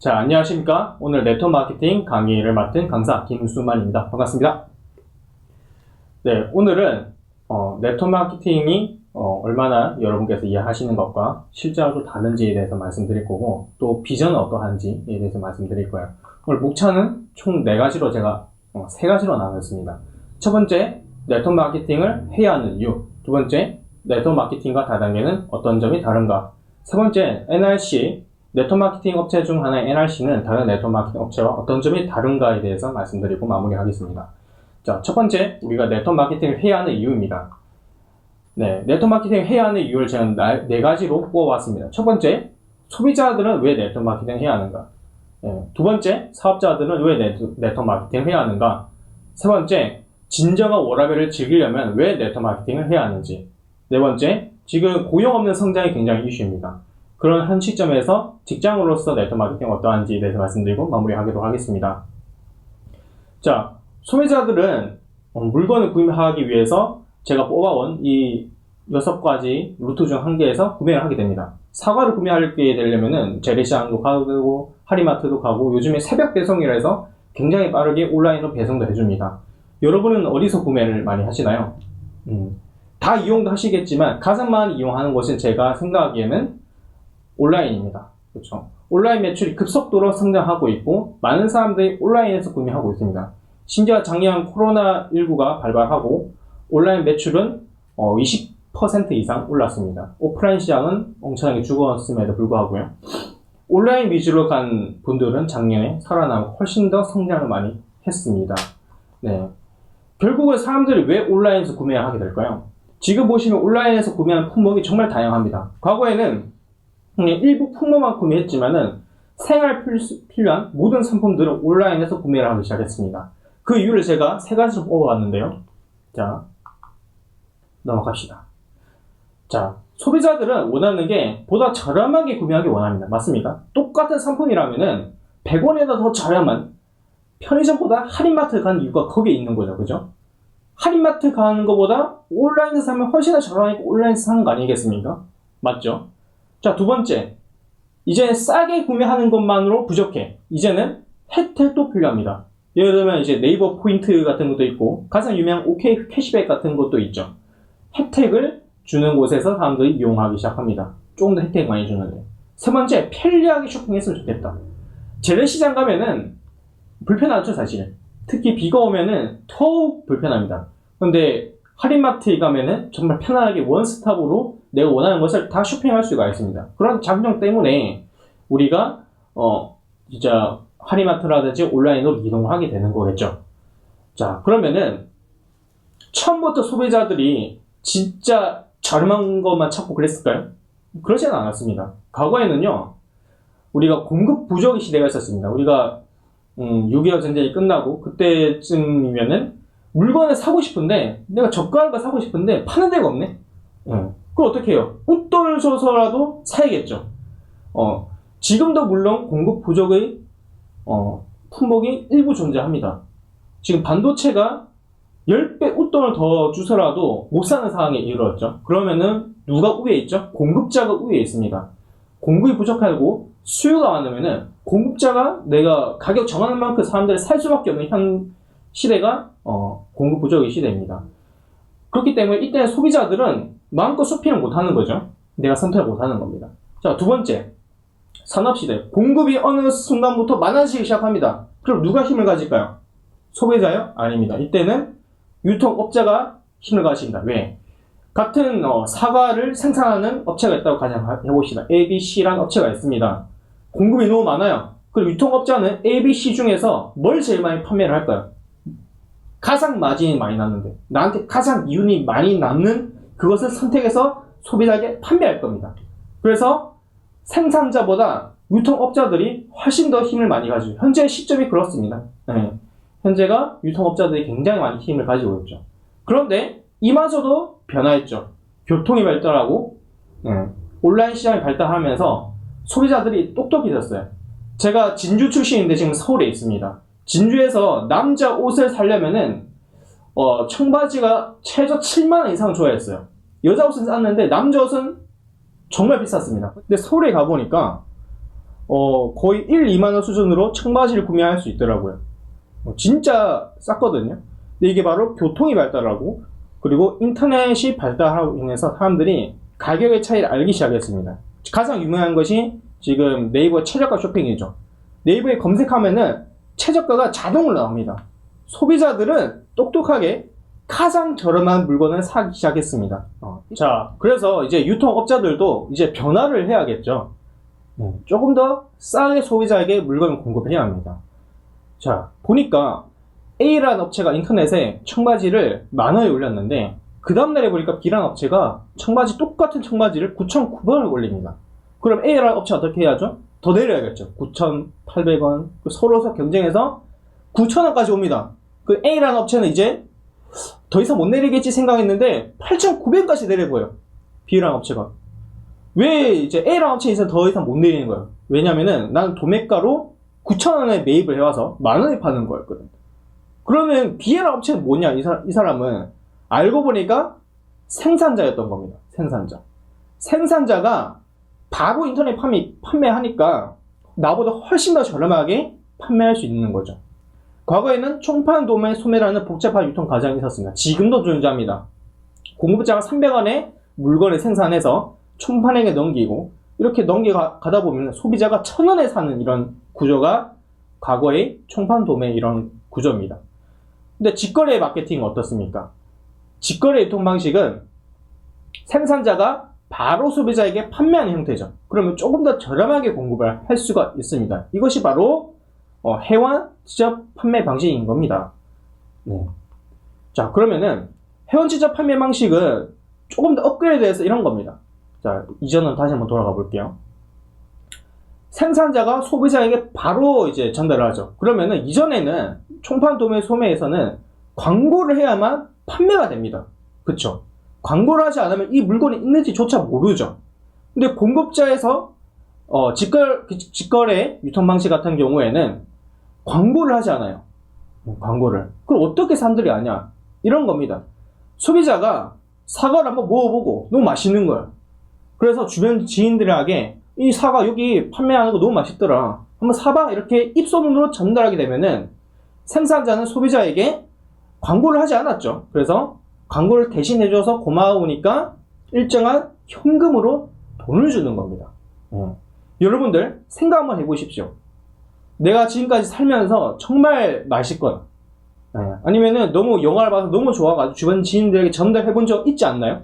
자, 안녕하십니까. 오늘 네트워크 마케팅 강의를 맡은 강사 김수만입니다. 반갑습니다. 네, 오늘은 네트워크 마케팅이 얼마나 여러분께서 이해하시는 것과 실제로 다른지에 대해서 말씀드릴 거고, 또 비전은 어떠한지에 대해서 말씀드릴 거예요. 오늘 목차는 총 4가지로 제가 3가지로 나눴습니다. 첫 번째, 네트워크 마케팅을 해야 하는 이유. 두 번째, 네트워크 마케팅과 다단계는 어떤 점이 다른가. 세 번째, NRC, 네트워크 마케팅 업체 중 하나의 NRC는 다른 네트워크 마케팅 업체와 어떤 점이 다른가에 대해서 말씀드리고 마무리하겠습니다. 자, 첫 번째, 우리가 네트워크 마케팅을 해야 하는 이유입니다. 네, 네트워크 마케팅을 해야 하는 이유를 제가 4가지로 뽑아봤습니다. 첫 번째, 소비자들은 왜 네트워크 마케팅을 해야 하는가? 네, 두 번째, 사업자들은 왜 네트워크 마케팅을 해야 하는가? 세 번째, 진정한 워라밸을 즐기려면 왜 네트워크 마케팅을 해야 하는지. 네 번째, 지금 고용 없는 성장이 굉장히 이슈입니다. 그런 한 시점에서 직장으로서 네트워크 마케팅 어떠한지에 대해서 말씀드리고 마무리하도록 하겠습니다. 자, 소비자들은 물건을 구매하기 위해서 제가 뽑아온 이 6가지 루트 중 한 개에서 구매를 하게 됩니다. 사과를 구매하게 되려면은 재래시장도 가도 되고 할인마트도 가고 요즘에 새벽 배송이라 해서 굉장히 빠르게 온라인으로 배송도 해줍니다. 여러분은 어디서 구매를 많이 하시나요? 다 이용도 하시겠지만 가장 많이 이용하는 곳은 제가 생각하기에는 온라인입니다. 그렇죠? 온라인 매출이 급속도로 성장하고 있고 많은 사람들이 온라인에서 구매하고 있습니다. 심지어 작년 코로나19가 발발하고 온라인 매출은 20% 이상 올랐습니다. 오프라인 시장은 엄청나게 죽었음에도 불구하고요. 온라인 위주로 간 분들은 작년에 살아남고 훨씬 더 성장을 많이 했습니다. 네. 결국은 사람들이 왜 온라인에서 구매를 하게 될까요? 지금 보시면 온라인에서 구매하는 품목이 정말 다양합니다. 과거에는 일부 품목만 구매했지만은 생활 필요한 모든 상품들은 온라인에서 구매를 하기 시작했습니다. 그 이유를 제가 3가지로 뽑아봤는데요. 자, 넘어갑시다. 자, 소비자들은 원하는 게 보다 저렴하게 구매하기 원합니다. 맞습니까? 똑같은 상품이라면은 100원에다 더 저렴한 편의점보다 할인마트 가는 이유가 거기에 있는 거죠. 그죠? 할인마트 가는 것보다 온라인에서 사면 훨씬 더 저렴하니까 온라인에서 사는 거 아니겠습니까? 맞죠? 자, 두 번째, 이제 싸게 구매하는 것만으로 부족해. 이제는 혜택도 필요합니다. 예를 들면 이제 네이버 포인트 같은 것도 있고 가장 유명한 OK 캐시백 같은 것도 있죠. 혜택을 주는 곳에서 사람들이 이용하기 시작합니다. 조금 더 혜택 많이 주는데. 세 번째, 편리하게 쇼핑했으면 좋겠다. 재래시장 가면은 불편하죠, 사실. 특히 비가 오면은 더욱 불편합니다. 근데 할인마트에 가면은 정말 편안하게 원스톱으로 내가 원하는 것을 다 쇼핑할 수가 있습니다. 그런 장점 때문에 우리가 진짜 할인마트라든지 온라인으로 이동을 하게 되는 거겠죠. 자, 그러면은 처음부터 소비자들이 진짜 저렴한 것만 찾고 그랬을까요? 그러지는 않았습니다. 과거에는요, 우리가 공급 부족의 시대가 있었습니다. 우리가 6.25 전쟁이 끝나고 그때쯤이면은 물건을 사고 싶은데 내가 저가한 거 사고 싶은데 파는 데가 없네. 그럼 어떻게 해요? 웃돈을 줘서라도 사야겠죠. 지금도 물론 공급 부족의 품목이 일부 존재합니다. 지금 반도체가 10배 웃돈을 더 주서라도 못 사는 상황에 이르렀죠. 그러면은 누가 우위에 있죠? 공급자가 우위에 있습니다. 공급이 부족하고 수요가 많으면은 공급자가 내가 가격 정하는 만큼 사람들이 살 수밖에 없는 현 시대가 공급 부족의 시대입니다. 그렇기 때문에 이때 소비자들은 마음껏 쇼핑을 못하는 거죠. 내가 선택을 못하는 겁니다. 자, 두 번째, 산업시대. 공급이 어느 순간부터 많아지기 시작합니다. 그럼 누가 힘을 가질까요? 소비자요? 아닙니다. 이때는 유통업자가 힘을 가집니다. 왜? 같은 사과를 생산하는 업체가 있다고 가정해봅시다. ABC라는 업체가 있습니다. 공급이 너무 많아요. 그럼 유통업자는 ABC 중에서 뭘 제일 많이 판매를 할까요? 가장 마진이 많이 남는데 나한테 가장 이윤이 많이 남는 그것을 선택해서 소비자에게 판매할 겁니다. 그래서 생산자보다 유통업자들이 훨씬 더 힘을 많이 가지고 현재 시점이 그렇습니다. 네. 현재가 유통업자들이 굉장히 많이 힘을 가지고 있죠. 그런데 이마저도 변화했죠. 교통이 발달하고 온라인 시장이 발달하면서 소비자들이 똑똑해졌어요. 제가 진주 출신인데 지금 서울에 있습니다. 진주에서 남자 옷을 사려면은 청바지가 최저 7만원 이상 줘야 했어요. 여자 옷은 쌌는데 남자 옷은 정말 비쌌습니다. 근데 서울에 가보니까 거의 1, 2만원 수준으로 청바지를 구매할 수 있더라고요. 진짜 쌌거든요. 근데 이게 바로 교통이 발달하고, 그리고 인터넷이 발달하고 인해서 사람들이 가격의 차이를 알기 시작했습니다. 가장 유명한 것이 지금 네이버 최저가 쇼핑이죠. 네이버에 검색하면은 최저가가 자동으로 나옵니다. 소비자들은 똑똑하게 가장 저렴한 물건을 사기 시작했습니다. 자, 그래서 이제 유통업자들도 이제 변화를 해야겠죠. 조금 더 싸게 소비자에게 물건을 공급해야 합니다. 자, 보니까 A라는 업체가 인터넷에 청바지를 10,000원에 올렸는데, 그 다음날에 보니까 B라는 업체가 똑같은 청바지를 9,900원에 올립니다. 그럼 A라는 업체가 어떻게 해야죠? 더 내려야겠죠. 9,800원. 서로서 경쟁해서 9,000원까지 옵니다. 그 A라는 업체는 이제 더 이상 못 내리겠지 생각했는데 8,900원까지 내려보여요. B라는 업체가. 왜 이제 A라는 업체에서 더 이상 못 내리는 거예요? 왜냐면은 나는 도매가로 9,000원에 매입을 해와서 10,000원에 파는 거였거든. 그러면 B라는 업체는 뭐냐? 이 사람은 알고 보니까 생산자였던 겁니다. 생산자가 바로 인터넷 판매하니까 나보다 훨씬 더 저렴하게 판매할 수 있는 거죠. 과거에는 총판 도매 소매라는 복잡한 유통 과정이 있었습니다. 지금도 존재합니다. 공급자가 300원에 물건을 생산해서 총판에게 넘기고, 이렇게 넘겨가다 보면 소비자가 1,000원에 사는 이런 구조가 과거의 총판 도매 이런 구조입니다. 근데 직거래 마케팅은 어떻습니까? 직거래 유통 방식은 생산자가 바로 소비자에게 판매하는 형태죠. 그러면 조금 더 저렴하게 공급을 할 수가 있습니다. 이것이 바로 회원 직접 판매 방식인 겁니다. 네. 자, 그러면은 회원 직접 판매 방식은 조금 더 업그레이드해서 이런 겁니다. 자, 이전은 다시 한번 돌아가 볼게요. 생산자가 소비자에게 바로 이제 전달을 하죠. 그러면은 이전에는 총판 도매 소매에서는 광고를 해야만 판매가 됩니다. 그쵸? 광고를 하지 않으면 이 물건이 있는지조차 모르죠. 근데 공급자에서 직거래 유통 방식 같은 경우에는 광고를 하지 않아요. 광고를. 그럼 어떻게 사람들이 아냐? 이런 겁니다. 소비자가 사과를 한번 먹어보고 너무 맛있는 거예요. 그래서 주변 지인들에게 이 사과 여기 판매하는 거 너무 맛있더라, 한번 사봐, 이렇게 입소문으로 전달하게 되면은 생산자는 소비자에게 광고를 하지 않았죠. 그래서 광고를 대신 해줘서 고마우니까 일정한 현금으로 돈을 주는 겁니다. 여러분들 생각 한번 해보십시오. 내가 지금까지 살면서 정말 맛있거나 아니면은 너무 영화를 봐서 너무 좋아가지고 주변 지인들에게 전달해본 적 있지 않나요?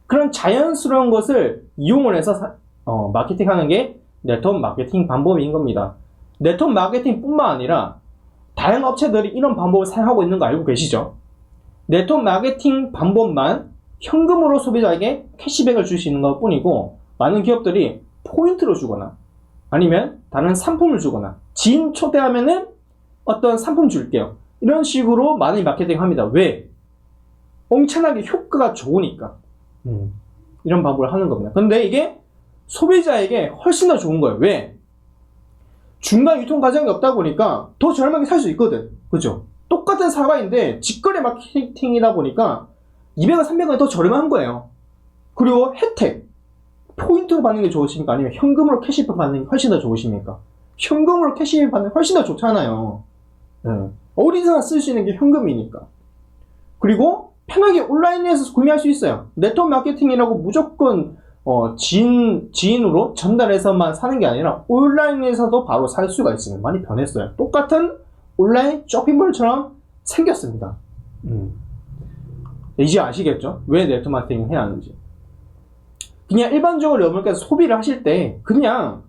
그런 자연스러운 것을 이용을 해서 마케팅하는 게 네트워크 마케팅 방법인 겁니다. 네트워크 마케팅 뿐만 아니라 다양한 업체들이 이런 방법을 사용하고 있는 거 알고 계시죠? 네트워크 마케팅 방법만 현금으로 소비자에게 캐시백을 줄 수 있는 것 뿐이고, 많은 기업들이 포인트로 주거나 아니면 다른 상품을 주거나, 지인 초대하면은 어떤 상품 줄게요, 이런 식으로 많이 마케팅 합니다. 왜? 엄청나게 효과가 좋으니까 이런 방법을 하는 겁니다. 근데 이게 소비자에게 훨씬 더 좋은 거예요. 왜? 중간 유통 과정이 없다 보니까 더 저렴하게 살 수 있거든. 그죠? 똑같은 사과인데 직거래 마케팅이다 보니까 200원, 300원이 더 저렴한 거예요. 그리고 혜택, 포인트로 받는 게 좋으십니까? 아니면 현금으로 캐시백 받는 게 훨씬 더 좋으십니까? 현금으로 캐시백 받는 게 훨씬 더 좋잖아요. 어디서나 쓸 수 있는 게 현금이니까. 그리고 편하게 온라인에서 구매할 수 있어요. 네트워크 마케팅이라고 무조건 지인으로 전달해서만 사는 게 아니라 온라인에서도 바로 살 수가 있습니다. 많이 변했어요. 똑같은 온라인 쇼핑몰처럼 생겼습니다. 이제 아시겠죠? 왜 네트워크 마케팅을 해야 하는지. 그냥 일반적으로 여러분께서 소비를 하실 때 그냥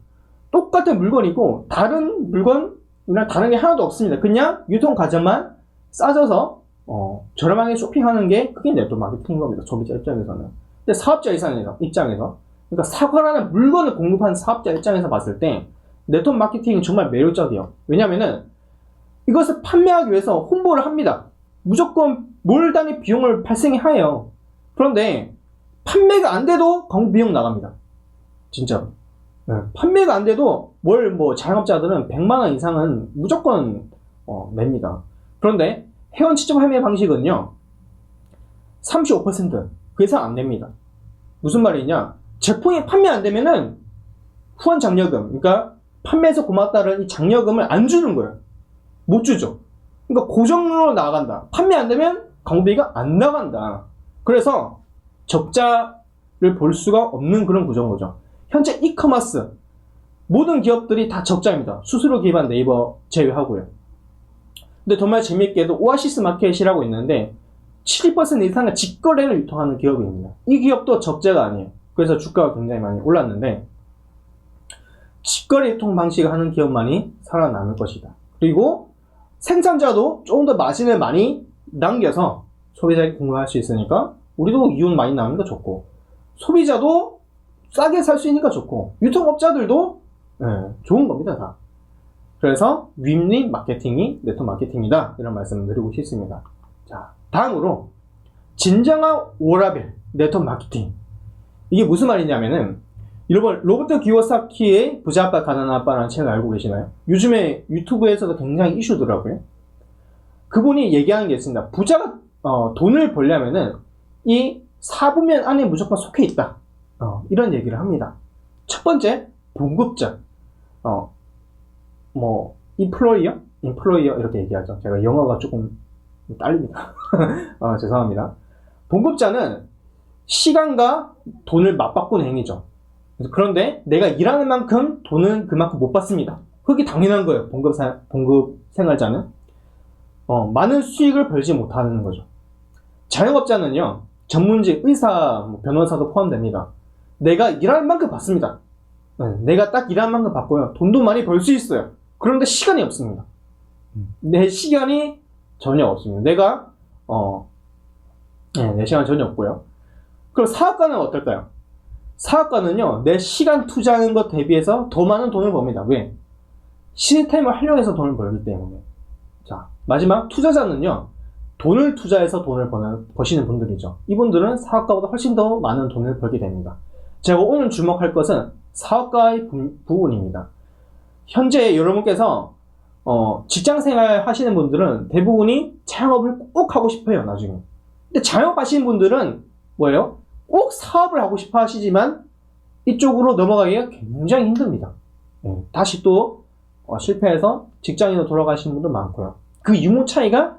똑같은 물건이고 다른 물건이나 다른 게 하나도 없습니다. 그냥 유통 과정만 싸져서 저렴하게 쇼핑하는 게 그게 네트워크 마케팅인 겁니다. 소비자 입장에서는. 근데 사업자 입장에서, 그러니까 사과라는 물건을 공급하는 사업자 입장에서 봤을 때 네트워크 마케팅이 정말 매력적이에요. 왜냐면은 이것을 판매하기 위해서 홍보를 합니다. 무조건 몰단위 비용을 발생해요. 그런데 판매가 안 돼도 광고 비용 나갑니다. 진짜로. 판매가 안 돼도 자영업자들은 100만원 이상은 무조건 냅니다. 그런데 회원 직접 판매 방식은요 35% 그 이상 안 냅니다. 무슨 말이냐, 제품이 판매 안 되면은 후원 장려금, 그러니까 판매해서 고맙다는 이 장려금을 안 주는 거예요. 못 주죠. 그러니까 고정으로 나간다. 판매 안 되면 광고비가 안 나간다. 그래서 적자를 볼 수가 없는 그런 구조인 거죠. 현재 이커머스 모든 기업들이 다 적자입니다. 수수료 기반 네이버 제외하고요. 근데 정말 재미있게도 오아시스 마켓이라고 있는데 7% 이상의 직거래를 유통하는 기업입니다. 이 기업도 적자가 아니에요. 그래서 주가가 굉장히 많이 올랐는데 직거래 유통 방식을 하는 기업만이 살아남을 것이다. 그리고 생산자도 조금 더 마진을 많이 남겨서 소비자에게 공급할 수 있으니까 우리도 이윤 많이 나오니까 좋고 소비자도 싸게 살 수 있으니까 좋고 유통업자들도 좋은 겁니다. 다. 그래서 윈윈 마케팅이 네트워크 마케팅이다 이런 말씀을 드리고 싶습니다. 자, 다음으로 진정한 워라밸 네트워크 마케팅 이게 무슨 말이냐면은 여러분 로버트 기요사키의 부자 아빠 가난한 아빠라는 책을 알고 계시나요? 요즘에 유튜브에서도 굉장히 이슈더라고요. 그분이 얘기하는 게 있습니다. 부자가 돈을 벌려면은 이 4부면 안에 무조건 속해 있다. 이런 얘기를 합니다. 첫 번째 봉급자, 인플로이어 이렇게 얘기하죠. 제가 영어가 조금 딸립니다. 죄송합니다. 봉급자는 시간과 돈을 맞바꾸는 행위죠. 그런데 내가 일하는 만큼 돈은 그만큼 못 받습니다. 그게 당연한 거예요. 봉급 생활자는 많은 수익을 벌지 못하는 거죠. 자영업자는요, 전문직, 의사, 변호사도 포함됩니다. 내가 일하는 만큼 받습니다. 내가 딱 일하는 만큼 받고요. 돈도 많이 벌 수 있어요. 그런데 시간이 없습니다. 내 시간이 전혀 없습니다. 내 시간 전혀 없고요. 그럼 사업가는 어떨까요? 사업가는요, 내 시간 투자하는 것 대비해서 더 많은 돈을 법니다. 왜? 시스템을 활용해서 돈을 벌기 때문에. 자, 마지막 투자자는요, 돈을 투자해서 돈을 버시는 분들이죠. 이분들은 사업가보다 훨씬 더 많은 돈을 벌게 됩니다. 제가 오늘 주목할 것은 사업가의 부분입니다. 현재 여러분께서 직장생활 하시는 분들은 대부분이 자영업을 꼭 하고 싶어요, 나중에. 근데 자영업 하시는 분들은 뭐예요? 꼭 사업을 하고 싶어 하시지만 이쪽으로 넘어가기가 굉장히 힘듭니다. 다시 또 실패해서 직장인으로 돌아가시는 분도 많고요. 그 유무 차이가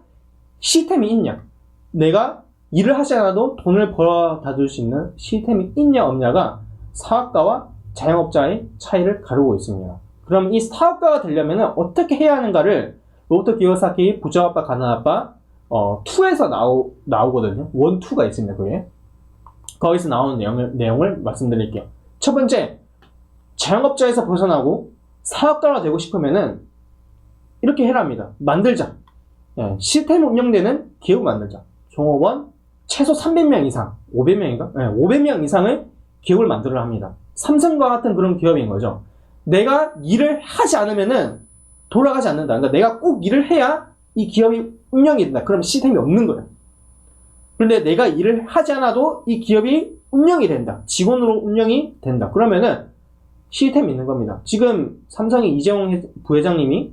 시스템이 있냐, 내가 일을 하지 않아도 돈을 벌어다 줄 수 있는 시스템이 있냐 없냐가 사업가와 자영업자의 차이를 가르고 있습니다. 그럼 이 사업가가 되려면 어떻게 해야 하는가를 로버트 기요사키 부자 아빠 가난한 아빠 2에서 나오거든요. 1, 2가 있습니다. 그게 거기서 나오는 내용을 말씀드릴게요. 첫 번째, 자영업자에서 벗어나고 사업가가 되고 싶으면은 이렇게 해랍니다. 만들자. 시스템 운영되는 기업을 만들자. 종업원 최소 300명 이상, 500명인가? 500명 이상의 기업을 만들어야 합니다. 삼성과 같은 그런 기업인 거죠. 내가 일을 하지 않으면은 돌아가지 않는다. 그러니까 내가 꼭 일을 해야 이 기업이 운영이 된다. 그럼 시스템이 없는 거예요. 그런데 내가 일을 하지 않아도 이 기업이 운영이 된다. 직원으로 운영이 된다. 그러면은 시스템이 있는 겁니다. 지금 삼성의 이재용 부회장님이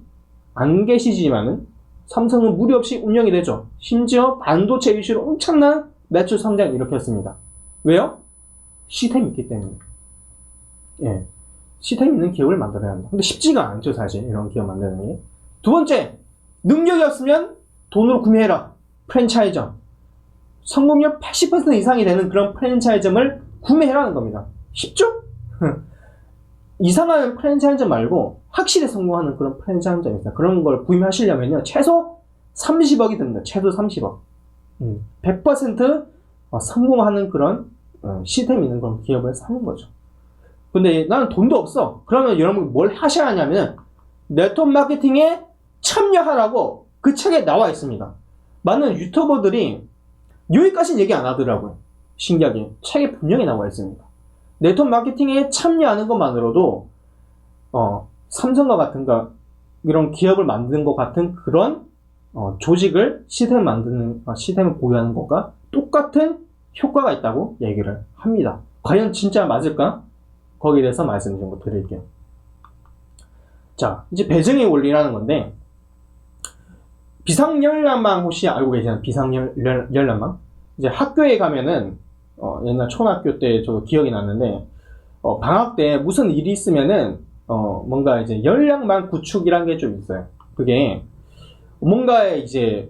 안 계시지만은 삼성은 무리 없이 운영이 되죠. 심지어 반도체 이슈로 엄청난 매출 성장을 일으켰습니다. 왜요? 시스템이 있기 때문에. 시스템이 있는 기업을 만들어야 한다. 근데 쉽지가 않죠, 사실. 이런 기업 만드는 게. 두 번째, 능력이 없으면 돈으로 구매해라. 프랜차이점. 성공률 80% 이상이 되는 그런 프랜차이점을 구매해라는 겁니다. 쉽죠? 이상한 프랜차이점 말고 확실히 성공하는 그런 프랜차이점이 있어요. 그런 걸 구매하시려면요, 최소 30억이 듭니다. 최소 30억. 100% 성공하는 그런 시스템이 있는 그런 기업을 사는 거죠. 근데 나는 돈도 없어. 그러면 여러분 뭘 하셔야 하냐면 네트워크 마케팅에 참여하라고 그 책에 나와 있습니다. 많은 유튜버들이 여기까지는 얘기 안 하더라고요. 신기하게 책에 분명히 나와 있습니다. 네트워크 마케팅에 참여하는 것만으로도 삼성과 같은 이런 기업을 만드는 것 같은 그런 조직을 시스템을 보유하는 것과 똑같은 효과가 있다고 얘기를 합니다. 과연 진짜 맞을까? 거기에 대해서 말씀 좀 드릴게요. 자, 이제 배정의 원리라는 건데, 비상열람망 혹시 알고 계시나요? 비상열람망? 이제 학교에 가면은, 옛날 초등학교 때 저 기억이 났는데, 방학 때 무슨 일이 있으면은, 뭔가 이제 연락망 구축이란 게 좀 있어요. 그게, 뭔가 이제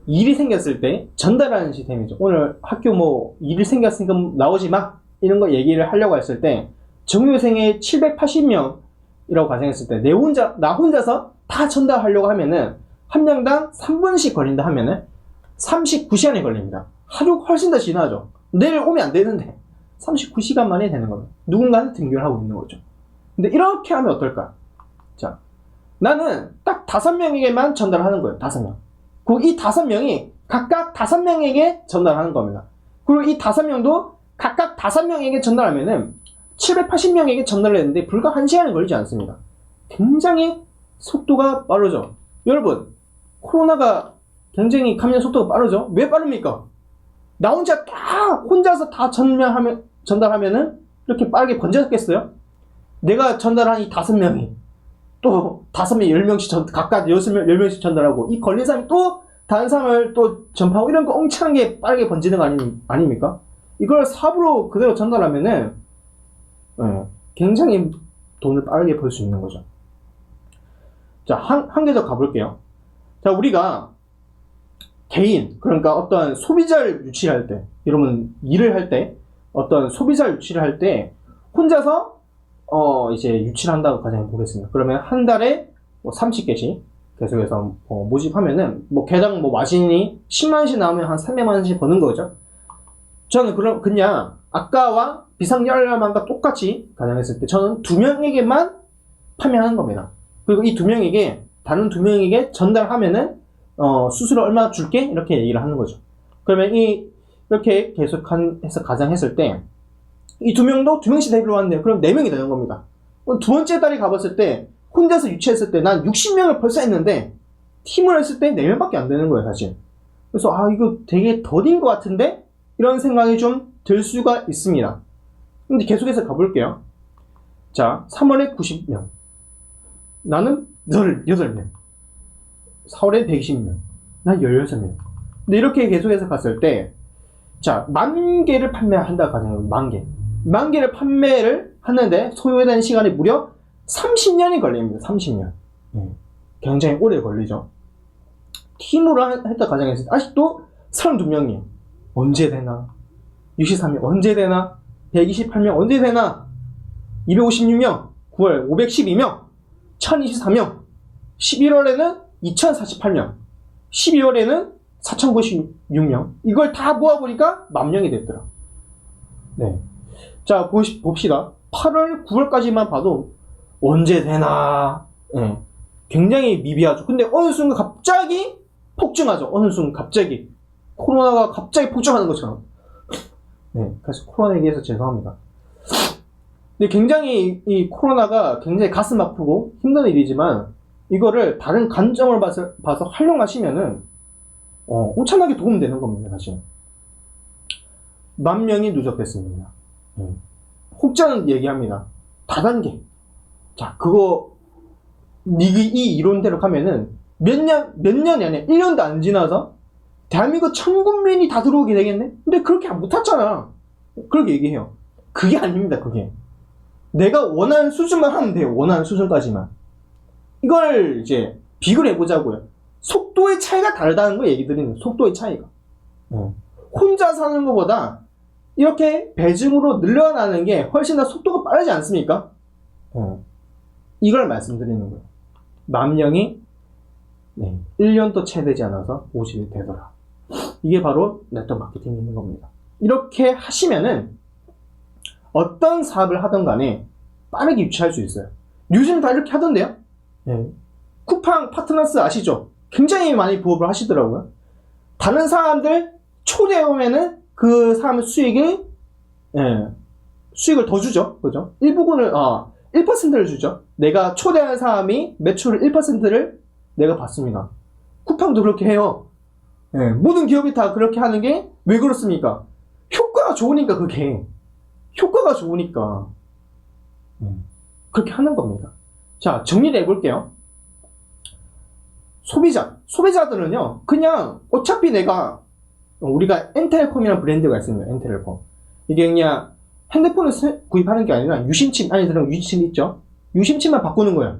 일이 생겼을 때 전달하는 시스템이죠. 오늘 학교 뭐 일이 생겼으니까 나오지 마. 이런 거 얘기를 하려고 했을 때, 전교생의 780명이라고 가정했을 때, 나 혼자서 다 전달하려고 하면은, 한 명당 3분씩 걸린다 하면은, 39시간이 걸립니다. 하루 훨씬 더 지나죠. 내일 오면 안 되는데, 39시간 만에 되는 겁니다. 누군가는 등교를 하고 있는 거죠. 근데 이렇게 하면 어떨까? 자, 나는 딱 5명에게만 전달하는 거예요. 5명. 그리고 이 5명이 각각 5명에게 전달하는 겁니다. 그리고 이 5명도 각각 5명에게 전달하면은 780명에게 전달했는데 불과 1시간이 걸리지 않습니다. 굉장히 속도가 빠르죠. 여러분, 코로나가 굉장히 감염 속도가 빠르죠? 왜 빠릅니까? 나 혼자서 다 전달하면은 이렇게 빠르게 번졌겠어요? 내가 전달한 이 5명이 또 5명, 10명씩 각각 10명씩 전달하고 이 걸린 사람이 또 다른 사람을 또 전파하고 이런 거 엄청나게 빠르게 번지는 거 아닙니까? 이걸 사업으로 그대로 전달하면은 굉장히 돈을 빠르게 벌 수 있는 거죠. 자, 한 개 더 가볼게요. 자, 우리가 개인, 그러니까 어떤 소비자를 유치할 때, 이러면 일을 할 때, 어떤 소비자를 유치를 할 때, 혼자서, 이제 유치를 한다고 가정해 보겠습니다. 그러면 한 달에 뭐 30개씩 계속해서 모집하면은, 뭐 개당 뭐 마진이 10만원씩 나오면 한 300만원씩 버는 거죠. 저는 그냥 아까와 비상열람함과 똑같이 가정했을 때, 저는 2명에게만 판매하는 겁니다. 그리고 이 2명에게, 다른 2명에게 전달하면은, 수수료 얼마 줄게? 이렇게 얘기를 하는 거죠. 그러면 이렇게 계속해서 가정했을 때, 이 2명도 2명씩 데리러 왔네요. 그럼 4명이 되는 겁니다. 그럼 두 번째 달에 가봤을 때, 혼자서 유치했을 때, 난 60명을 벌써 했는데, 팀을 했을 때 4명밖에 안 되는 거예요, 사실. 그래서, 이거 되게 더딘 것 같은데? 이런 생각이 좀 들 수가 있습니다. 근데 계속해서 가볼게요. 자, 3월에 90명. 나는 18명. 4월에 120명. 난 16명. 근데 이렇게 계속해서 갔을 때, 자, 10,000개를 판매한다 가정해요. 10,000개. 10,000개를 판매를 하는데 소요되는 시간이 무려 30년이 걸립니다. 30년. 굉장히 오래 걸리죠. 팀으로 했다 가정했을 때, 아직도 32명이에요. 언제 되나? 63명 언제 되나? 128명 언제 되나? 256명, 9월 512명, 1024명, 11월에는 2048명, 12월에는 4096명. 이걸 다 모아보니까 10,000명이 됐더라. 네. 자, 봅시다. 8월, 9월까지만 봐도 언제 되나? 네. 굉장히 미비하죠. 근데 어느 순간 갑자기 폭증하죠. 어느 순간 갑자기. 코로나가 갑자기 폭증하는 것처럼. 네. 그래서 코로나 얘기해서 죄송합니다. 근데 굉장히 이 코로나가 굉장히 가슴 아프고 힘든 일이지만 이거를 다른 관점을 봐서 활용하시면은 엄청나게 도움되는 겁니다, 사실. 10,000명이 누적됐습니다. 혹자는 얘기합니다. 다단계. 자, 이 이론대로 가면은 몇 년이 아니라 1년도 안 지나서 대한민국 전 국민이 다 들어오게 되겠네? 근데 그렇게 못 탔잖아. 그렇게 얘기해요. 그게 아닙니다, 그게. 내가 원하는 수준만 하면 돼요. 원하는 수준까지만. 이걸 이제 비교를 해보자고요. 속도의 차이가 다르다는 거 얘기 드리는 거예요. 속도의 차이가. 혼자 사는 것보다 이렇게 배중으로 늘어나는 게 훨씬 더 속도가 빠르지 않습니까? 이걸 말씀드리는 거예요. 10,000명이 1년도 채 되지 않아서 50이 되더라. 이게 바로 네트워크 마케팅인 겁니다. 이렇게 하시면은 어떤 사업을 하든 간에 빠르게 유치할 수 있어요. 요즘 다 이렇게 하던데요? 쿠팡 파트너스 아시죠? 굉장히 많이 부업을 하시더라고요. 다른 사람들 초대해오면은 그 사람의 수익을 더 주죠. 그죠? 일부분을, 1%를 주죠. 내가 초대한 사람이 매출 1%를 내가 받습니다. 쿠팡도 그렇게 해요. 모든 기업이 다 그렇게 하는 게 왜 그렇습니까? 효과가 좋으니까, 그게. 효과가 좋으니까. 그렇게 하는 겁니다. 자, 정리를 해볼게요. 소비자들은요, 그냥, 어차피 우리가 엔텔콤이라는 브랜드가 있습니다. 엔텔콤. 이게 그냥, 핸드폰을 구입하는 게 아니라 유심칩, 아니, 유심칩 있죠? 유심칩만 바꾸는 거예요.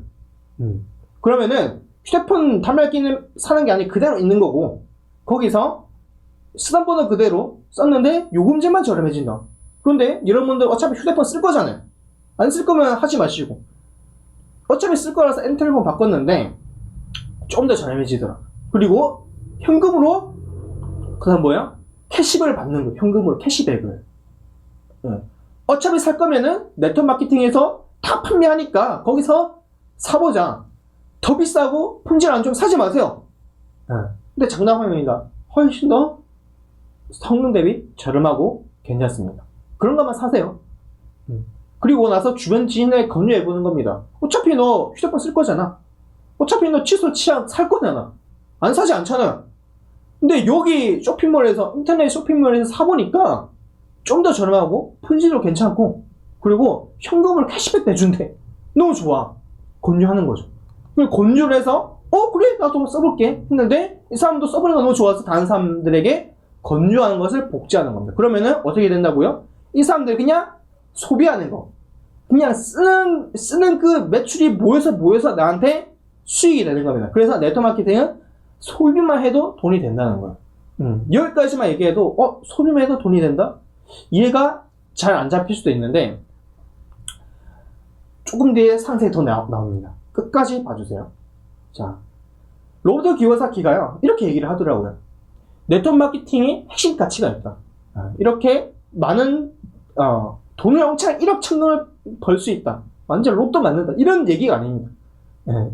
그러면은 휴대폰 단말기는 사는 게 아니고 그대로 있는 거고, 거기서 쓰던 번호 그대로 썼는데 요금제만 저렴해진다. 그런데 여러분들 어차피 휴대폰 쓸 거잖아요. 안 쓸 거면 하지 마시고, 어차피 쓸 거라서 N텔레폰 바꿨는데 좀 더 저렴해지더라. 그리고 현금으로 그 다음 뭐야? 캐시백을 받는 거예요. 현금으로 캐시백을. 어차피 살 거면은 네트워크 마케팅에서 다 판매하니까 거기서 사보자. 더 비싸고 품질 안 좋으면 사지 마세요. 근데 장담합니다. 훨씬 더 성능 대비 저렴하고 괜찮습니다. 그런 것만 사세요. 그리고 나서 주변 지인에 권유해보는 겁니다. 어차피 너 휴대폰 쓸 거잖아. 어차피 너 칫솔 치약 살 거잖아. 안 사지 않잖아. 근데 여기 쇼핑몰에서, 인터넷 쇼핑몰에서 사보니까 좀 더 저렴하고 품질도 괜찮고, 그리고 현금으로 캐시백 내준대. 너무 좋아. 권유하는 거죠. 그리고 권유를 해서 그래 나도 써볼게 했는데 이 사람도 써보는 거 너무 좋아서 다른 사람들에게 권유하는 것을 복제하는 겁니다. 그러면은 어떻게 된다고요? 이 사람들 그냥 소비하는 거, 그냥 쓰는 그 매출이 모여서 나한테 수익이 되는 겁니다. 그래서 네트워크 마케팅은 소비만 해도 돈이 된다는 거예요. 여기까지만 얘기해도 소비만 해도 돈이 된다? 이해가 잘 안 잡힐 수도 있는데 조금 뒤에 상세히 더 나옵니다. 끝까지 봐주세요. 자, 로버트 기요사키가요 이렇게 얘기를 하더라고요. 네트워크 마케팅이 핵심 가치가 있다. 이렇게 많은 돈을 엄청 1억 천금을 벌 수 있다. 완전 로또 맞는다. 이런 얘기가 아닙니다.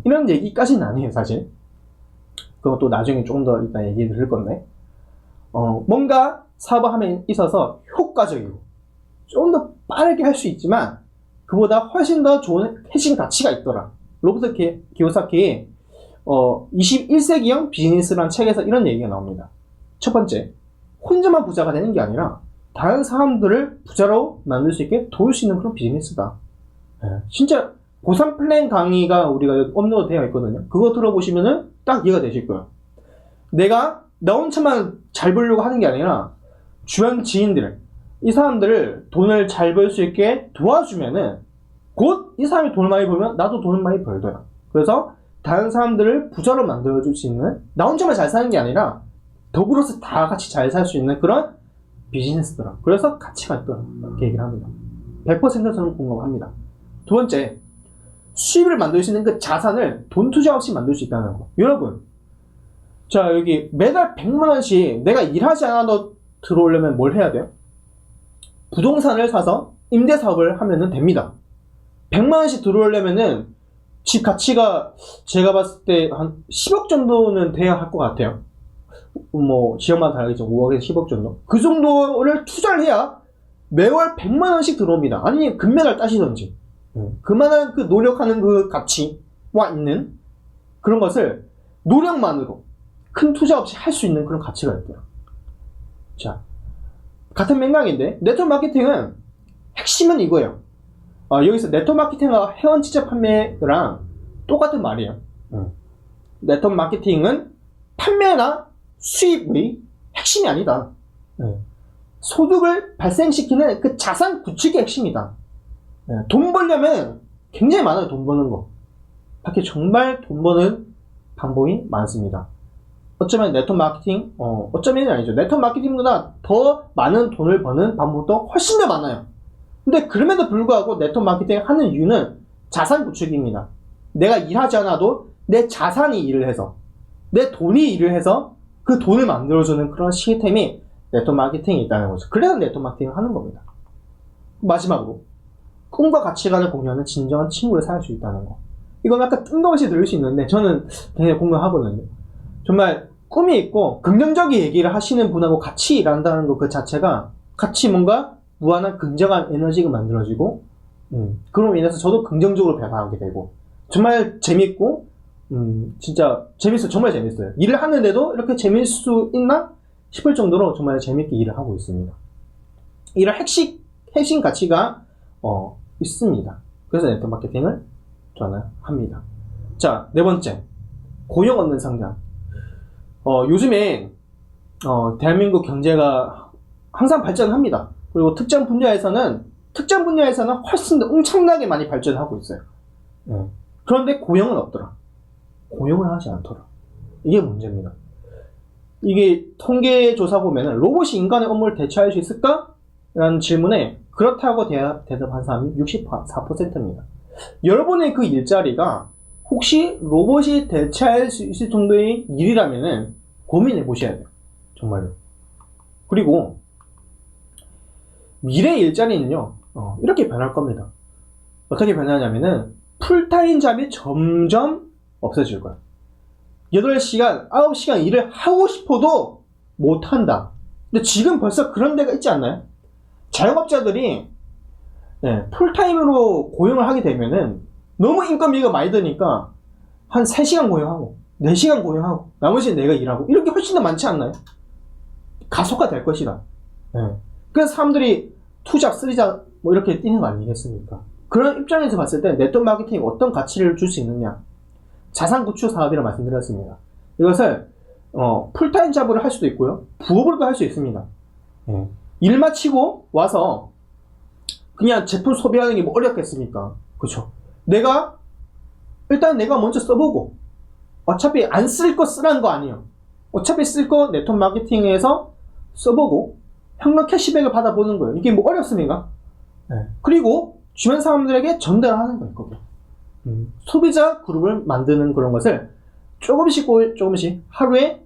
이런 얘기까지는 아니에요, 사실. 그것도 나중에 조금 더 이따 얘기 드릴 건데, 뭔가 사업함에 있어서 효과적이고 좀 더 빠르게 할 수 있지만 그보다 훨씬 더 좋은 핵심 가치가 있더라. 로버트 기요사키 21세기형 비즈니스라는 책에서 이런 얘기가 나옵니다. 첫 번째, 혼자만 부자가 되는 게 아니라 다른 사람들을 부자로 만들 수 있게 도울 수 있는 그런 비즈니스다. 진짜 고3 플랜 강의가 우리가 여기 업로드 되어 있거든요. 그거 들어보시면은 딱 이해가 되실 거예요. 내가 나 혼자만 잘 벌려고 하는 게 아니라 주변 지인들, 이 사람들을 돈을 잘 벌 수 있게 도와주면은 곧 이 사람이 돈을 많이 벌면 나도 돈을 많이 벌더라. 그래서 다른 사람들을 부자로 만들어줄 수 있는, 나 혼자만 잘 사는 게 아니라 더불어서 다 같이 잘 살 수 있는 그런 비즈니스더라. 그래서 가치가 있더라. 이렇게 얘기를 합니다. 100% 저는 공감합니다. 두 번째, 수입을 만들 수 있는 그 자산을 돈 투자 없이 만들 수 있다는 거. 여러분, 자, 여기 매달 100만원씩 내가 일하지 않아도 들어오려면 뭘 해야 돼요? 부동산을 사서 임대사업을 하면은 됩니다. 100만원씩 들어오려면은 집 가치가 제가 봤을 때 한 10억 정도는 돼야 할 것 같아요. 뭐 지역마다 다르겠죠. 5억에서 10억 정도. 그 정도를 투자를 해야 매월 100만원씩 들어옵니다. 아니 금메달 따시던지. 그만한 그 노력하는 그 가치와 있는 그런 것을 노력만으로 큰 투자 없이 할 수 있는 그런 가치가 있더라. 자, 같은 맥락인데 네트워크 마케팅은 핵심은 이거예요. 여기서 네트워크 마케팅과 회원 직접 판매랑 똑같은 말이에요. 네트워크 마케팅은 판매나 수입의 핵심이 아니다. 소득을 발생시키는 그 자산 구축이 핵심이다. 돈 벌려면 굉장히 많아요. 돈 버는 거. 밖에 정말 돈 버는 방법이 많습니다. 어쩌면 네트워크 마케팅, 어쩌면 아니죠. 네트워크 마케팅보다 더 많은 돈을 버는 방법도 훨씬 더 많아요. 근데 그럼에도 불구하고 네트워크 마케팅 하는 이유는 자산 구축입니다. 내가 일하지 않아도 내 자산이 일을 해서, 내 돈이 일을 해서 그 돈을 만들어주는 그런 시스템이 네트워크 마케팅이 있다는 거죠. 그래서 네트워크 마케팅을 하는 겁니다. 마지막으로, 꿈과 가치관을 공유하는 진정한 친구를 사귈 수 있다는 거. 이건 약간 뜬금없이 들을 수 있는데 저는 굉장히 공감하거든요. 정말 꿈이 있고 긍정적인 얘기를 하시는 분하고 같이 일한다는 것 그 자체가 같이 뭔가 무한한 긍정한 에너지가 만들어지고 그로 인해서 저도 긍정적으로 변화하게 되고 정말 재밌고 진짜 재밌어요. 정말 재밌어요. 일을 하는데도 이렇게 재밌을 수 있나 싶을 정도로 정말 재밌게 일을 하고 있습니다. 이런 핵심 가치가 있습니다. 그래서 네트워크 마케팅을 저는 합니다. 자, 네 번째, 고용 얻는 성장. 요즘에 대한민국 경제가 항상 발전합니다. 그리고 특정 분야에서는 특정 분야에서는 훨씬 더 엄청나게 많이 발전하고 있어요. 그런데 고용은 없더라. 고용을 하지 않더라. 이게 문제입니다. 이게 통계조사 보면은 로봇이 인간의 업무를 대체할 수 있을까? 라는 질문에 그렇다고 대답한 사람이 64%입니다. 여러분의 그 일자리가 혹시 로봇이 대체할 수 있을 정도의 일이라면은 고민해 보셔야 돼요. 정말로. 그리고 미래 일자리는요, 이렇게 변할 겁니다. 어떻게 변하냐면은 풀타임 잡이 점점 없어질 거예요. 8시간, 9시간 일을 하고 싶어도 못한다. 근데 지금 벌써 그런 데가 있지 않나요? 자영업자들이 풀타임으로 고용을 하게 되면은 너무 인건비가 많이 드니까 한 3시간 고용하고 4시간 고용하고 나머지는 내가 일하고 이런 게 훨씬 더 많지 않나요? 가속화될 것이다. 그래서 사람들이 투잡, 쓰리잡 뭐 이렇게 뛰는 거 아니겠습니까? 그런 입장에서 봤을 때 네트워크 마케팅이 어떤 가치를 줄 수 있느냐? 자산 구축 사업이라고 말씀드렸습니다. 이것을 풀타임 잡을 할 수도 있고요, 부업으로도 할 수 있습니다. 일 마치고 와서 그냥 제품 소비하는 게 뭐 어렵겠습니까? 그쵸? 일단 내가 먼저 써보고, 어차피 안 쓸 거 쓰라는 거 아니에요. 어차피 쓸 거 네트워크 마케팅에서 써보고 현금 캐시백을 받아보는 거예요. 이게 뭐 어렵습니까? 그리고 주변 사람들에게 전달하는 거예요. 거기. 소비자 그룹을 만드는 그런 것을 조금씩 하루에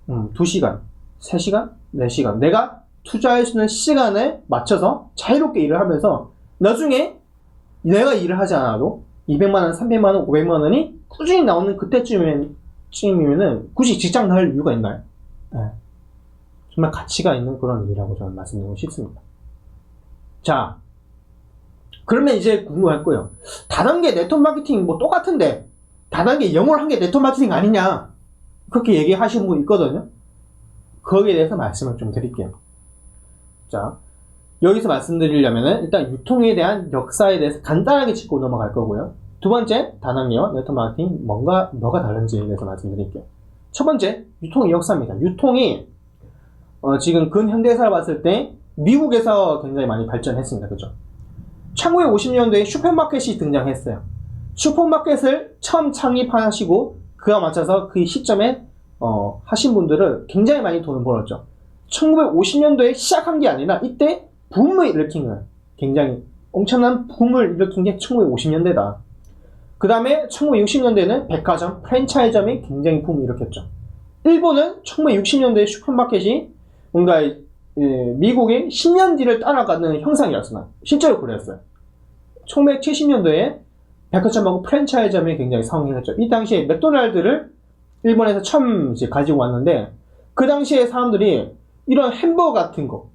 2시간, 3시간, 4시간 내가 투자할 수 있는 시간에 맞춰서 자유롭게 일을 하면서 나중에 내가 일을 하지 않아도 200만원, 300만원, 500만원이 꾸준히 나오는 그때쯤이면은 굳이 직장 나올 이유가 있나요? 정말 가치가 있는 그런 일이라고 저는 말씀드리고 싶습니다. 자, 그러면 이제 궁금할 거예요. 다단계 네트워크 마케팅 뭐 똑같은데 다단계 영어를 한 게 네트워크 마케팅 아니냐? 그렇게 얘기하시는 분 있거든요. 거기에 대해서 말씀을 좀 드릴게요. 자, 여기서 말씀드리려면은 일단 유통에 대한 역사에 대해서 간단하게 짚고 넘어갈 거고요. 두 번째, 다단계와 네트워크 마케팅 뭐가 다른지에 대해서 말씀드릴게요. 첫 번째, 유통의 역사입니다. 유통이 지금 근현대사를 봤을 때 미국에서 굉장히 많이 발전했습니다. 그죠? 1950년대에 슈퍼마켓이 등장했어요. 슈퍼마켓을 처음 창립하시고 그와 맞춰서 그 시점에 하신 분들은 굉장히 많이 돈을 벌었죠. 1950년도에 시작한 게 아니라 이때 붐을 일으킨 거예요. 굉장히 엄청난 붐을 일으킨 게 1950년대다. 그 다음에 1960년대에는 백화점, 프랜차이즈점이 굉장히 붐을 일으켰죠. 일본은 1960년대에 슈퍼마켓이 뭔가 미국의 10년 뒤를 따라가는 형상이었으나 실제로 그랬어요. 1970년도에 백화점하고 프랜차이즈점이 굉장히 성행했죠. 이 당시에 맥도날드를 일본에서 처음 이제 가지고 왔는데 그 당시에 사람들이 이런 햄버거 같은 거,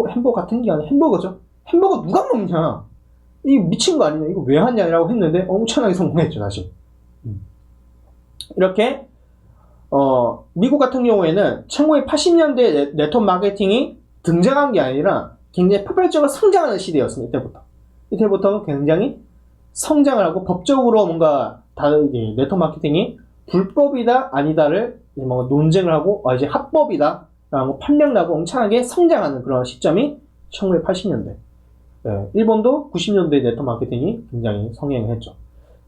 햄버거 같은 게 아니라 햄버거죠. 햄버거 누가 먹냐? 이거 미친 거 아니냐? 이거 왜 하냐라고 했는데 엄청나게 성공했죠, 다시. 이렇게 미국 같은 경우에는 1980년대 네트워크 마케팅이 등장한 게 아니라 굉장히 폭발적으로 성장하는 시대였습니다. 이때부터 굉장히 성장을 하고 법적으로 뭔가 다르게 네트워크 마케팅이 불법이다 아니다를 뭔가 논쟁을 하고 이제 합법이다 라고 판명을 하고 엄청나게 성장하는 그런 시점이 1980년대. 일본도 90년대 네트워크 마케팅이 굉장히 성행을 했죠.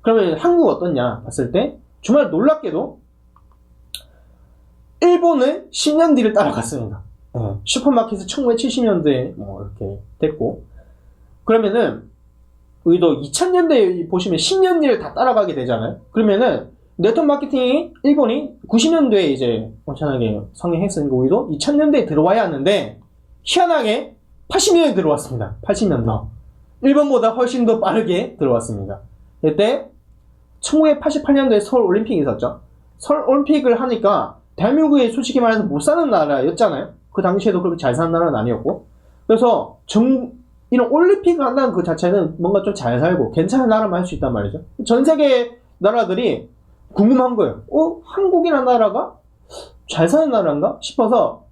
그러면 한국 어떻냐 봤을 때 정말 놀랍게도 일본은 10년 뒤를 따라갔습니다. 슈퍼마켓은 1970년대에 이렇게 됐고, 그러면은 여기도 2000년대에 보시면 10년 뒤를 다 따라가게 되잖아요. 그러면은 네트워크 마케팅이 일본이 90년대에 이제 엄청나게 성행했으니까 우리도 2000년대에 들어와야 하는데 희한하게 80년대에 들어왔습니다. 80년대. 일본보다 훨씬 더 빠르게 들어왔습니다. 이때 1988년도에 서울 올림픽이 있었죠. 서울 올림픽을 하니까 대한민국이 솔직히 말해서 못 사는 나라였잖아요. 그 당시에도 그렇게 잘 사는 나라는 아니었고. 그래서 이런 올림픽을 한다는 그 자체는 뭔가 좀 잘 살고 괜찮은 나라만 할 수 있단 말이죠. 전 세계 나라들이 궁금한 거예요. 한국이라는 나라가 잘 사는 나라인가 싶어서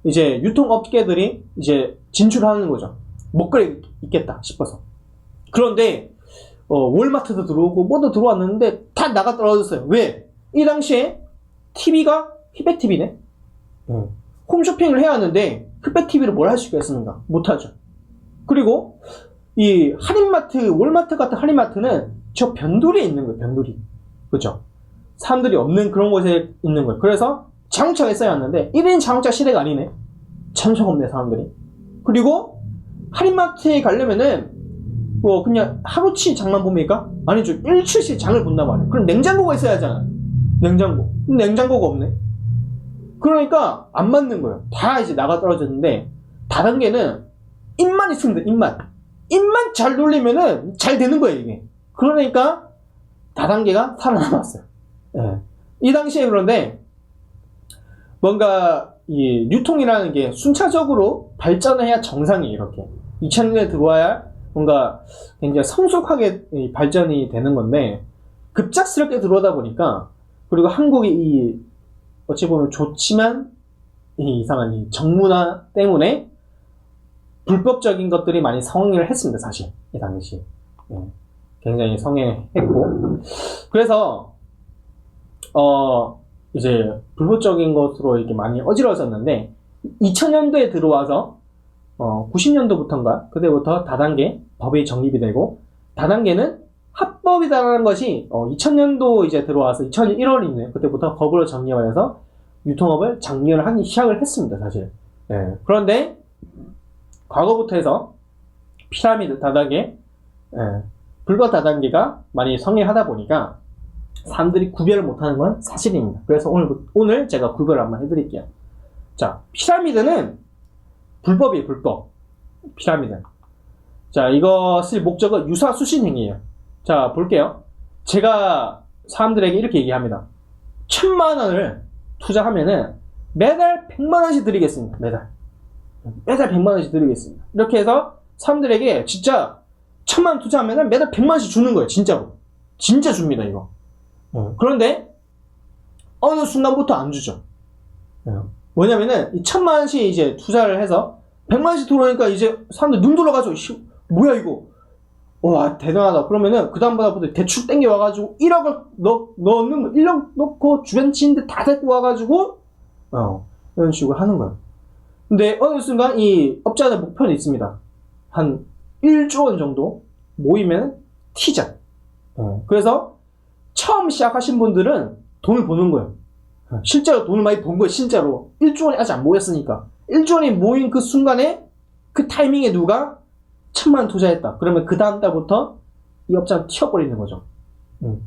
이제 유통업계들이 이제 진출하는 거죠. 먹거리 있겠다 싶어서. 그런데 월마트도 들어오고 뭐도 들어왔는데 다 나가 떨어졌어요. 왜? 이 당시에 TV가 힙백 TV네. 홈쇼핑을 해야 하는데 힙백 TV로 뭘 할 수 있겠습니까? 못하죠. 그리고 이 할인마트, 월마트 같은 할인마트는 저 변두리에 있는 거예요. 변두리. 그죠? 사람들이 없는 그런 곳에 있는 거예요. 그래서 자동차가 있어야 하는데 1인 자동차 시대가 아니네. 참석 없네 사람들이. 그리고 할인마트에 가려면은 뭐 그냥 하루치 장만 봅니까? 아니죠. 일주일씩 장을 본단 말이에요. 그럼 냉장고가 있어야 하잖아요. 냉장고가 없네. 그러니까 안 맞는 거예요. 다 이제 나가 떨어졌는데 다단계는 입만 있으면 돼. 입만 잘 돌리면은 잘 되는 거예요 이게. 그러니까 다단계가 살아남았어요. 예. 이 당시에 그런데 뭔가 이 유통이라는 게 순차적으로 발전을 해야 정상이에요. 이렇게 2000년에 들어와야 뭔가 굉장히 성숙하게 발전이 되는 건데 급작스럽게 들어오다 보니까, 그리고 한국이 이 어찌 보면 좋지만 이 이상한 이 정문화 때문에 불법적인 것들이 많이 성행을 했습니다. 사실 이 당시 굉장히 성행했고, 그래서 이제 불법적인 것으로 이렇게 많이 어지러졌는데 2000년도에 들어와서 90년도부터인가 그때부터 다단계 법이 정립이 되고, 다단계는 합법이다라는 것이 2000년도 이제 들어와서 2000년 1월이네요. 그때부터 법으로 정립해서 유통업을 장려를 하기 시작을 했습니다. 사실. 예. 그런데 과거부터 해서 피라미드 다단계, 불법 다단계가 많이 성행하다 보니까 사람들이 구별을 못하는 건 사실입니다. 그래서 오늘 제가 구별을 한번 해드릴게요. 자, 피라미드는 불법이에요. 불법. 피라미드. 자, 이것의 목적은 유사수신행위예요. 자, 볼게요. 제가 사람들에게 이렇게 얘기합니다. 1000만원을 투자하면은 매달 100만원씩 드리겠습니다. 매달 100만원씩 드리겠습니다. 이렇게 해서 사람들에게 진짜 1000만원 투자하면은 매달 100만원씩 주는 거예요. 진짜로. 진짜 줍니다, 이거. 그런데 어느 순간부터 안 주죠. 뭐냐면은 이 1000만원씩 이제 투자를 해서 100만원씩 들어오니까 이제 사람들 눈 돌아가죠. 뭐야 이거. 와, 대단하다. 그러면은 그 다음부터 대출 땡겨 와가지고 1억을 넣는 1억 넣고 주변 지인들 다 데리고 와가지고 이런 식으로 하는 거예요. 근데 어느 순간 이 업자들 목표는 있습니다. 한 1조 원 정도 모이면 튀자. 그래서 처음 시작하신 분들은 돈을 버는 거예요. 실제로 돈을 많이 번 거예요. 진짜로 1조 원이 아직 안 모였으니까 1조 원이 모인 그 순간에 그 타이밍에 누가 1000만원 투자했다. 그러면 그 다음 달부터 이 업자는 튀어버리는 거죠.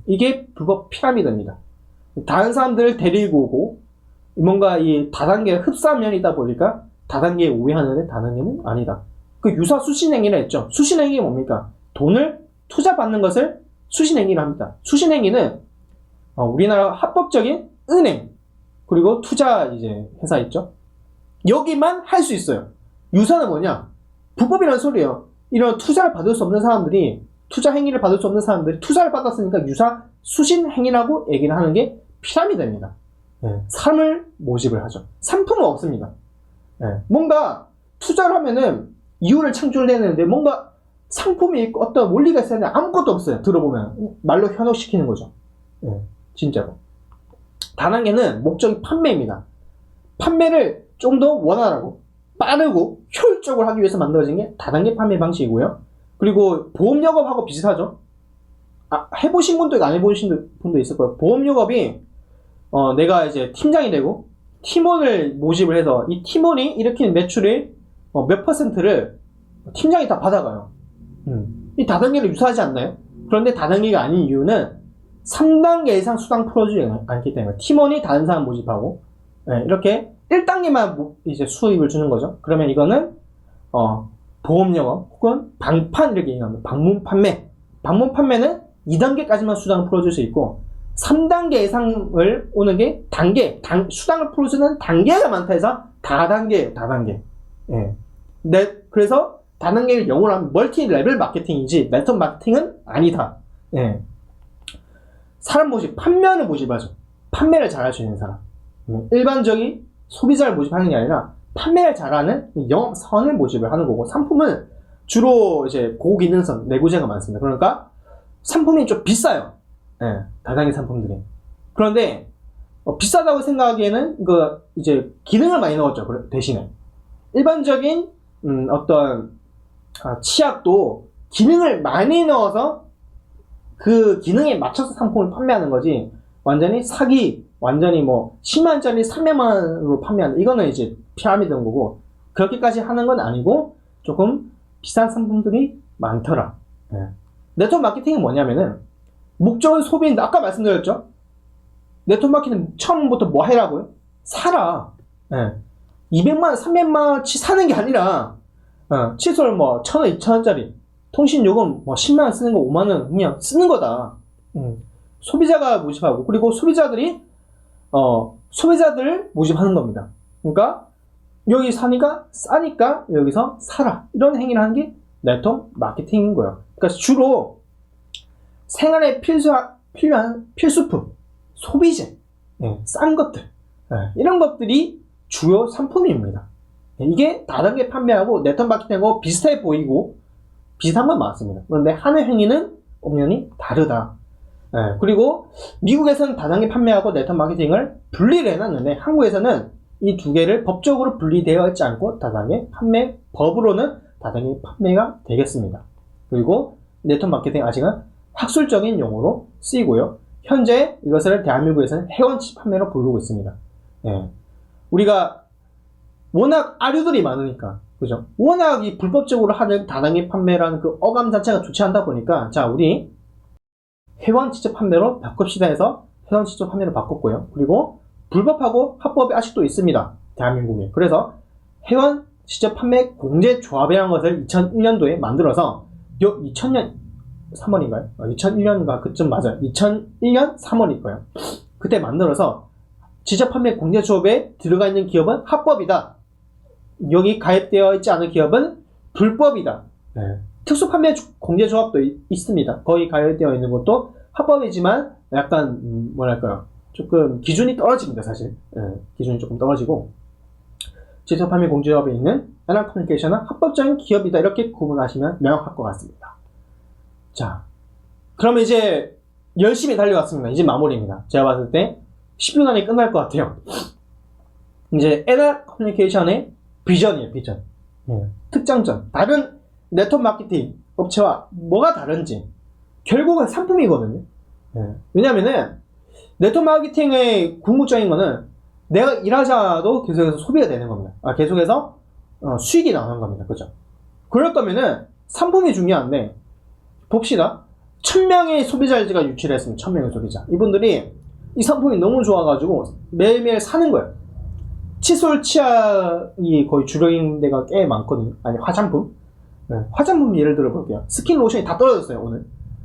이게 불법 피라미드입니다. 다른 사람들을 데리고 오고 뭔가 이 다단계가 흡사면이다 보니까 다단계에 오해하는데 다단계는 아니다. 그 유사 수신행위라 했죠. 수신행위가 뭡니까? 돈을 투자받는 것을 수신행위를 합니다. 수신행위는 우리나라 합법적인 은행 그리고 투자 이제 회사 있죠. 여기만 할 수 있어요. 유사는 뭐냐? 불법이라는 소리예요. 이런 투자를 받을 수 없는 사람들이, 투자 행위를 받을 수 없는 사람들이 투자를 받았으니까 유사 수신 행위라고 얘기를 하는 게 피라미드입니다. 사람을 모집을 하죠. 상품은 없습니다. 뭔가 투자를 하면은 이유를 창출해내는데 뭔가 상품이 있고 어떤 원리가 있어야 하는데 아무것도 없어요. 들어보면 말로 현혹시키는 거죠. 진짜로. 다단계는 목적이 판매입니다. 판매를 좀 더 원활하고 빠르고 효율적으로 하기 위해서 만들어진 게 다단계 판매 방식이고요. 그리고 보험영업하고 비슷하죠. 해보신 분도 있고 안 해보신 분도 있을 거예요. 보험영업이 내가 이제 팀장이 되고 팀원을 모집을 해서 이 팀원이 일으키는 매출의 몇 퍼센트를 팀장이 다 받아가요. 이 다단계는 유사하지 않나요? 그런데 다단계가 아닌 이유는 3단계 이상 수당 풀어주지 않기 때문에 팀원이 다른 사람 모집하고 이렇게 1단계만 이제 수입을 주는 거죠. 그러면 이거는 보험 영업 혹은 방판 이렇게 얘기합니다. 방문 판매. 방문 판매는 2단계까지만 수당을 풀어줄 수 있고 3단계 이상을 오는 게 수당을 풀어주는 단계가 많다 해서 다단계예요. 다단계. 그래서 다단계를 영어로 하면 멀티 레벨 마케팅이지 네트워크 마케팅은 아니다. 사람 모집, 판매를 모집하죠. 판매를 잘할 수 있는 사람. 일반적인 소비자를 모집하는 게 아니라 판매를 잘하는 영업선을 모집을 하는 거고, 상품은 주로 이제 고기능성, 내구재가 많습니다. 그러니까 상품이 좀 비싸요. 다단계 상품들이. 그런데 비싸다고 생각하기에는 이제 기능을 많이 넣었죠. 대신에 일반적인 어떤 치약도 기능을 많이 넣어서 그 기능에 맞춰서 상품을 판매하는 거지, 완전히 사기, 완전히 뭐 10만원짜리 300만원으로 판매하는, 이거는 이제 피라미드인 거고, 그렇게까지 하는 건 아니고 조금 비싼 상품들이 많더라. 네트워크 마케팅이 뭐냐면은 목적은 소비인데, 아까 말씀드렸죠? 네트워크 마케팅은 처음부터 뭐 해라고요? 사라. 200만원, 300만원치 사는 게 아니라 칫솔 뭐 1,000원, 2,000원짜리, 통신요금 뭐 10만원 쓰는 거 5만원 그냥 쓰는 거다. 소비자가 모집하고, 그리고 소비자들이 소비자들을 모집하는 겁니다. 그러니까 여기 사니까 싸니까 여기서 사라, 이런 행위를 하는 게 네트워크 마케팅인 거예요. 그러니까 주로 생활에 필요한 필수품, 소비재, 싼 것들, 이런 것들이 주요 상품입니다. 이게 다단계 판매하고 네트워크 마케팅하고 비슷해 보이고 비슷한 건 맞습니다. 그런데 하는 행위는 엄연히 다르다. 그리고 미국에서는 다단계 판매하고 네트워크 마케팅을 분리를 해놨는데, 한국에서는 이 두 개를 법적으로 분리되어 있지 않고 다단계 판매, 법으로는 다단계 판매가 되겠습니다. 그리고 네트워크 마케팅 아직은 학술적인 용어로 쓰이고요. 현재 이것을 대한민국에서는 회원치 판매로 부르고 있습니다. 우리가 워낙 아류들이 많으니까, 그죠? 워낙 이 불법적으로 하는 다단계 판매라는 그 어감 자체가 좋지 않다 보니까, 자, 우리 회원 직접 판매로 바꿉시다 해서 회원 직접 판매로 바꿨고요. 그리고 불법하고 합법이 아직도 있습니다, 대한민국에. 그래서 회원 직접 판매 공제조합이라는 것을 2001년도에 만들어서, 2000년 3월인가요? 2001년인가 그쯤 맞아요. 2001년 3월일 거예요. 그때 만들어서 직접 판매 공제조합에 들어가 있는 기업은 합법이다, 여기 가입되어 있지 않은 기업은 불법이다. 특수 판매 공제조합도 있습니다. 거기 가입되어 있는 것도 합법이지만 약간 뭐랄까요, 조금 기준이 떨어집니다, 사실. 기준이 조금 떨어지고, 직접 판매 공제조합에 있는 NR 커뮤니케이션은 합법적인 기업이다, 이렇게 구분하시면 명확할 것 같습니다. 자, 그럼 이제 열심히 달려왔습니다. 이제 마무리입니다. 제가 봤을 때 10분 안에 끝날 것 같아요. 이제 NR 커뮤니케이션의 비전이에요, 비전. 특장점. 다른 네트워크 마케팅 업체와 뭐가 다른지. 결국은 상품이거든요. 왜냐면은 네트워크 마케팅의 궁극적인 거는 내가 일하자도 계속해서 소비가 되는 겁니다. 계속해서 수익이 나오는 겁니다. 그죠? 그럴 거면은 상품이 중요한데, 봅시다. 1000명의 소비자를 제가 유치를 했습니다. 1000명의 소비자. 이분들이 이 상품이 너무 좋아가지고 매일매일 사는 거예요. 칫솔, 치약이 거의 주력인 데가 꽤 많거든요. 아니, 화장품. 화장품 예를 들어 볼게요. 스킨 로션이 다 떨어졌어요,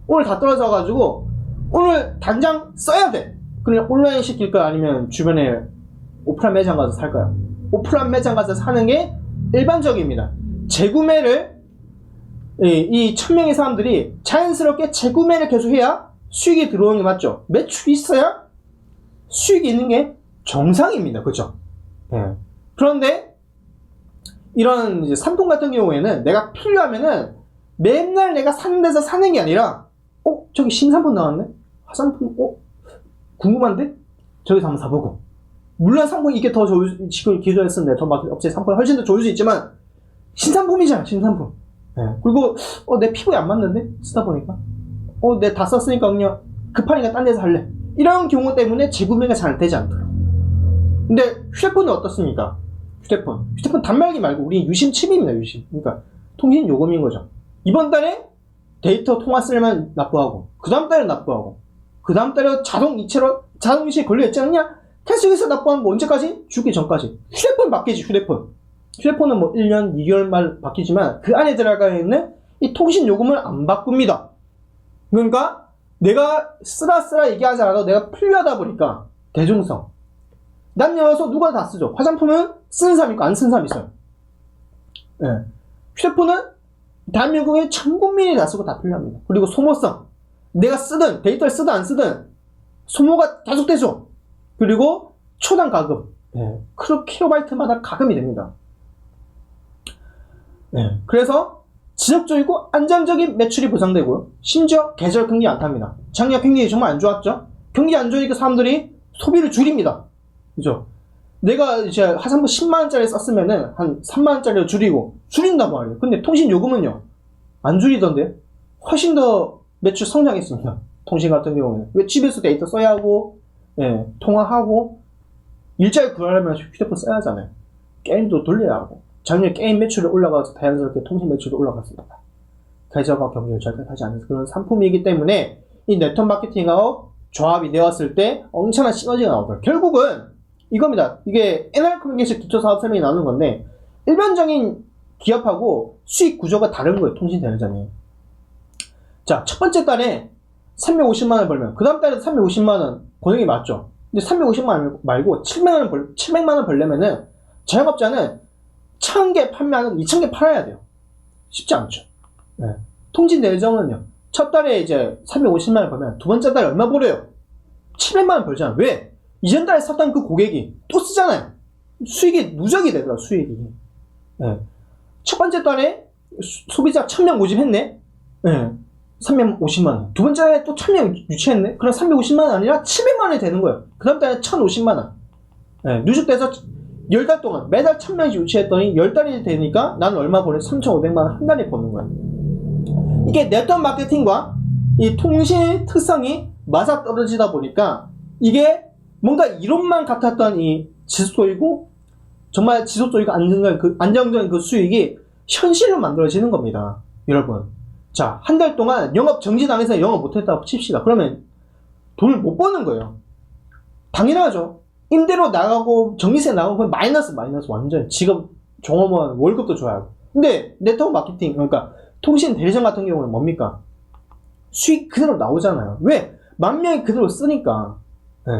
오늘 다 떨어져가지고 오늘 당장 써야 돼. 그냥 온라인 시킬까요? 아니면 주변에 오프라인 매장 가서 살까요? 오프라인 매장 가서 사는 게 일반적입니다. 재구매를, 이 1000명의 사람들이 자연스럽게 재구매를 계속해야 수익이 들어오는 게 맞죠? 매출이 있어야 수익이 있는 게 정상입니다. 그죠? 그런데 이런 이제 상품 같은 경우에는 내가 필요하면은 맨날 내가 사는 데서 사는 게 아니라, 저기 신상품 나왔네? 화장품, 궁금한데? 저기서 한번 사보고. 물론 상품이 이게 더 좋을, 지금 기존에 쓴 네트워크 업체 상품이 훨씬 더 좋을 수 있지만, 신상품이잖아, 신상품. 그리고, 내 피부에 안 맞는데? 쓰다 보니까. 내 다 썼으니까 그냥 급하니까 딴 데서 할래. 이런 경우 때문에 재구매가 잘 되지 않더라. 근데 휴대폰은 어떻습니까? 휴대폰 단말기 말고 우리 유심 칩입니다, 유심. 그러니까 통신 요금인 거죠. 이번 달에 데이터 통화 쓰려면 납부하고, 그 다음 달에 납부하고, 그 다음 달에 자동 이체에 걸려있지 않냐? 계속해서 납부하는 거 언제까지? 죽기 전까지. 휴대폰 바뀌지, 휴대폰은 뭐 1년, 2개월 말 바뀌지만 그 안에 들어가 있는 이 통신 요금을 안 바꿉니다. 그러니까 내가 쓰라 얘기하지 않아도 내가 필요하다 보니까 대중성. 남녀여서 누가 다 쓰죠. 화장품은 쓰는 사람 있고 안 쓰는 사람 있어요. 휴대폰은 대한민국의 전 국민이 다 쓰고 다 필요합니다. 그리고 소모성. 내가 쓰든 데이터를 쓰든 안 쓰든 소모가 계속되죠. 그리고 초당 가금. 킬로바이트마다 가금이 됩니다. 그래서 지속적이고 안정적인 매출이 보장되고요. 심지어 계절 경기 안 탑니다. 작년 경기 정말 안 좋았죠. 경기 안 좋으니까 사람들이 소비를 줄입니다. 그죠? 내가 이제 화장품 10만원짜리 썼으면은 한 3만원짜리로 줄인단 말이에요. 근데 통신 요금은요, 안 줄이던데? 훨씬 더 매출 성장했습니다. 통신 같은 경우는. 왜 집에서 데이터 써야 하고, 예, 통화하고, 일자리 구하려면 휴대폰 써야 하잖아요. 게임도 돌려야 하고. 작년에 게임 매출이 올라가서 자연스럽게 통신 매출도 올라갔습니다. 계좌와 경기를 절대하지 않는 그런 상품이기 때문에 이 네트워크 마케팅하고 조합이 되었을 때 엄청난 시너지가 나오더라고요. 결국은 이겁니다. 이게 NR 커뮤니케이션 기초 사업 설명이 나오는 건데 일반적인 기업하고 수익 구조가 다른 거예요. 통신 대리점이. 자, 첫 번째 달에 350만원 벌면 그 다음 달에도 350만원 버는 게 맞죠. 근데 350만원 말고 700만원 벌려면은 자영업자는 1000개 판매하는 2000개 팔아야 돼요. 쉽지 않죠. 네. 통신 대리점은요, 첫 달에 이제 350만원 벌면 두 번째 달에 얼마 벌어요? 700만원 벌잖아요. 왜? 이전 달에 샀던 그 고객이 또 쓰잖아요. 수익이 누적이 되더라, 수익이. 네. 첫 번째 달에 소비자 1000명 모집했네? 네. 350만원. 두 번째 달에 또 1000명 유치했네? 그럼 350만원 아니라 700만원이 되는 거예요. 그 다음 달에 1050만원. 네. 누적돼서 10달 동안 매달 1000명씩 유치했더니 10달이 되니까 나는 얼마 버려? 3,500만원 한 달에 버는 거야. 이게 네트워크 마케팅과 이 통신 특성이 맞아 떨어지다 보니까 이게 뭔가 이론만 같았던 이 지속적이고 정말 지속적이고 안정적인 그 수익이 현실로 만들어지는 겁니다. 여러분. 자, 한 달 동안 영업 정지당해서 영업 못했다고 칩시다. 그러면 돈을 못 버는 거예요. 당연하죠. 임대료 나가고 전기세 나가고 그건 마이너스 완전. 직업 종업원 월급도 줘야 하고. 근데 네트워크 마케팅, 그러니까 통신 대리점 같은 경우는 뭡니까? 수익 그대로 나오잖아요. 왜? 10,000명이 그대로 쓰니까. 네.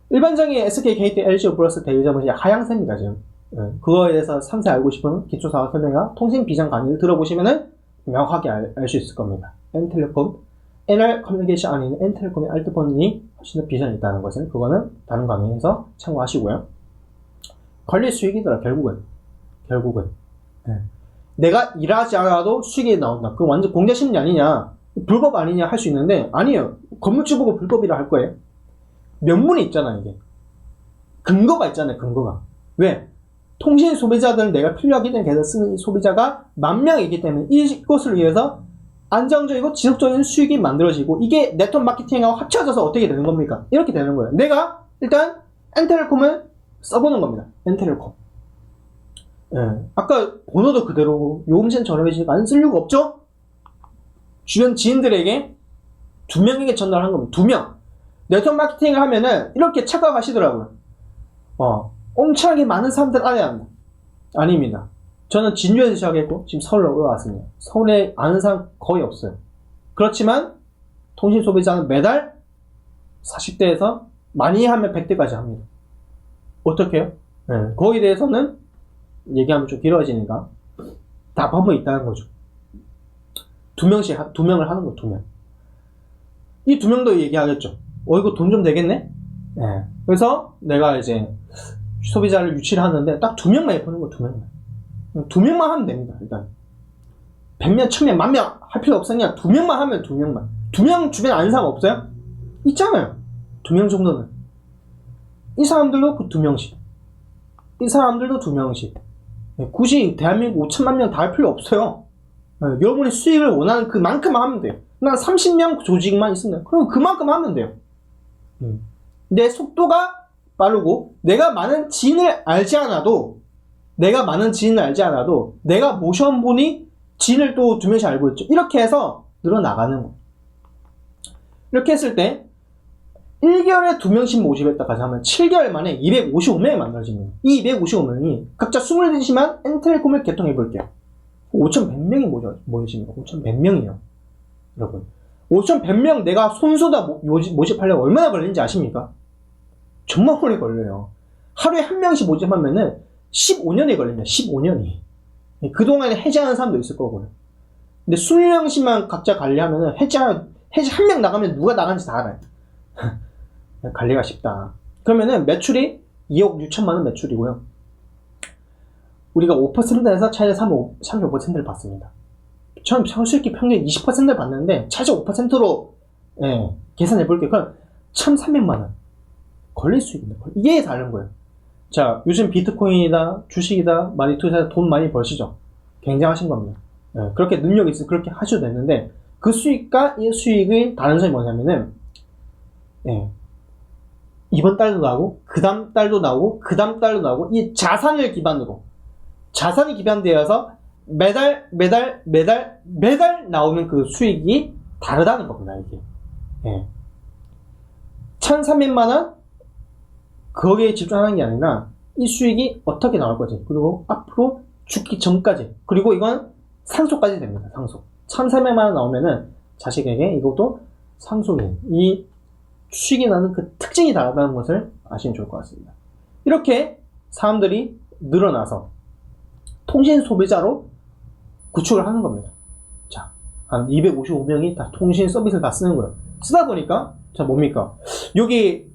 일반적인 SK, KT, LG 플러스 대리점은 하향세입니다, 지금. 네. 그거에 대해서 상세히 알고 싶으면 기초사업 설명과 통신 비전 강의를 들어보시면은 명확하게 알 수 있을 겁니다. N텔레콤, NR 커뮤니케이션 안에 있는 N텔레콤의 알트폰이 훨씬 더 비전이 있다는 것은 그거는 다른 강의에서 참고하시고요. 관리 수익이더라, 결국은. 네. 내가 일하지 않아도 수익이 나온다. 그건 완전 공개 심리 아니냐, 불법 아니냐 할 수 있는데, 아니에요. 건물주 보고 불법이라 할 거예요. 명분이 있잖아, 이게. 근거가 있잖아요, 근거가. 왜? 통신 소비자들은 내가 필요하기 때문에 계속 쓰는 이 소비자가 10,000명이기 때문에 이것을 위해서 안정적이고 지속적인 수익이 만들어지고, 이게 네트워크 마케팅하고 합쳐져서 어떻게 되는 겁니까? 이렇게 되는 거예요. 내가 일단 N텔레콤을 써보는 겁니다. N텔레콤. 예. 아까 번호도 그대로 요금제는 저렴해지니까 안 쓸 이유가 없죠? 주변 지인들에게 2명에게 전달한 겁니다. 2명. 네트워크 마케팅을 하면은 이렇게 착각하시더라고요. 엄청나게 많은 사람들 알아야 합니다. 아닙니다. 저는 진주에서 시작했고 지금 서울로 올라왔습니다. 서울에 아는 사람 거의 없어요. 그렇지만 통신 소비자는 매달 40대에서 많이 하면 100대까지 합니다. 어떻게 해요? 네. 거기에 대해서는 얘기하면 좀 길어지니까 다 방법이 있다는 거죠. 2명을 하는 거예요. 2명. 이 2명도 얘기하겠죠. 이거 돈 좀 되겠네? 네. 그래서 내가 이제 소비자를 유치를 하는데 딱 2명만 해보는 거예요. 2명만. 2명만 하면 됩니다. 일단 100명, 1000명, 10,000명 할 필요 없으냐? 2명만 하면 2명만. 2명 주변에 아는 사람 없어요? 있잖아요. 2명 정도는. 이 사람들도 그 2명씩. 이 사람들도 2명씩. 굳이 대한민국 5천만 명 다 할 필요 없어요. 여러분이 수익을 원하는 그만큼만 하면 돼요. 난 30명 조직만 있으면 돼요. 그럼 그만큼 하면 돼요. 내 속도가 빠르고 내가 많은 지인을 알지 않아도 내가 모션분이 지인을 또 2명씩 알고 있죠. 이렇게 해서 늘어나가는 거예요. 이렇게 했을 때 1개월에 2명씩 모집했다까지 하면 7개월 만에 255명이 만들어집니다. 이 255명이 각자 24시간 N텔레콤을 개통해 볼게요. 5,100명이 모여집니다. 5,100명이요. 여러분. 5,100명 내가 손수다 모집하려면 얼마나 걸리는지 아십니까? 정말 오래 걸려요. 하루에 한 명씩 모집하면은 15년이 걸립니다. 15년이. 그동안에 해지하는 사람도 있을 거고요. 근데 20명씩만 각자 관리하면은 해지 한 명 나가면 누가 나간지 다 알아요. 관리가 쉽다. 그러면은 매출이 2억 6천만 원 매출이고요. 우리가 5%에서 차이를 35%를 받습니다. 처음 수익기 평균 20%를 받는데 차이가 5%로 계산해 볼게요. 그럼 1,300만 원 걸릴 수 있는 거예요. 이게 다른 거예요. 자, 요즘 비트코인이다, 주식이다, 많이 투자해서 돈 많이 버시죠? 굉장하신 겁니다. 예, 그렇게 능력이 있으면 그렇게 하셔도 되는데, 그 수익과 이 수익의 다른 점이 뭐냐면은, 예, 이번 달도 나오고, 그 다음 달도 나오고, 그 다음 달도 나오고, 이 자산을 기반으로, 자산이 기반되어서 매달 나오는 그 수익이 다르다는 겁니다, 이게. 예. 1300만원? 거기에 집중하는 게 아니라 이 수익이 어떻게 나올 거지, 그리고 앞으로 죽기 전까지, 그리고 이건 상속까지 됩니다. 상속. 1300만원 나오면은 자식에게 이것도 상속이, 이 수익이 나는 그 특징이 다르다는 것을 아시면 좋을 것 같습니다. 이렇게 사람들이 늘어나서 통신 소비자로 구축을 하는 겁니다. 자, 한 255명이 다 통신 서비스를 다 쓰는 거예요. 쓰다 보니까 자, 뭡니까? 여기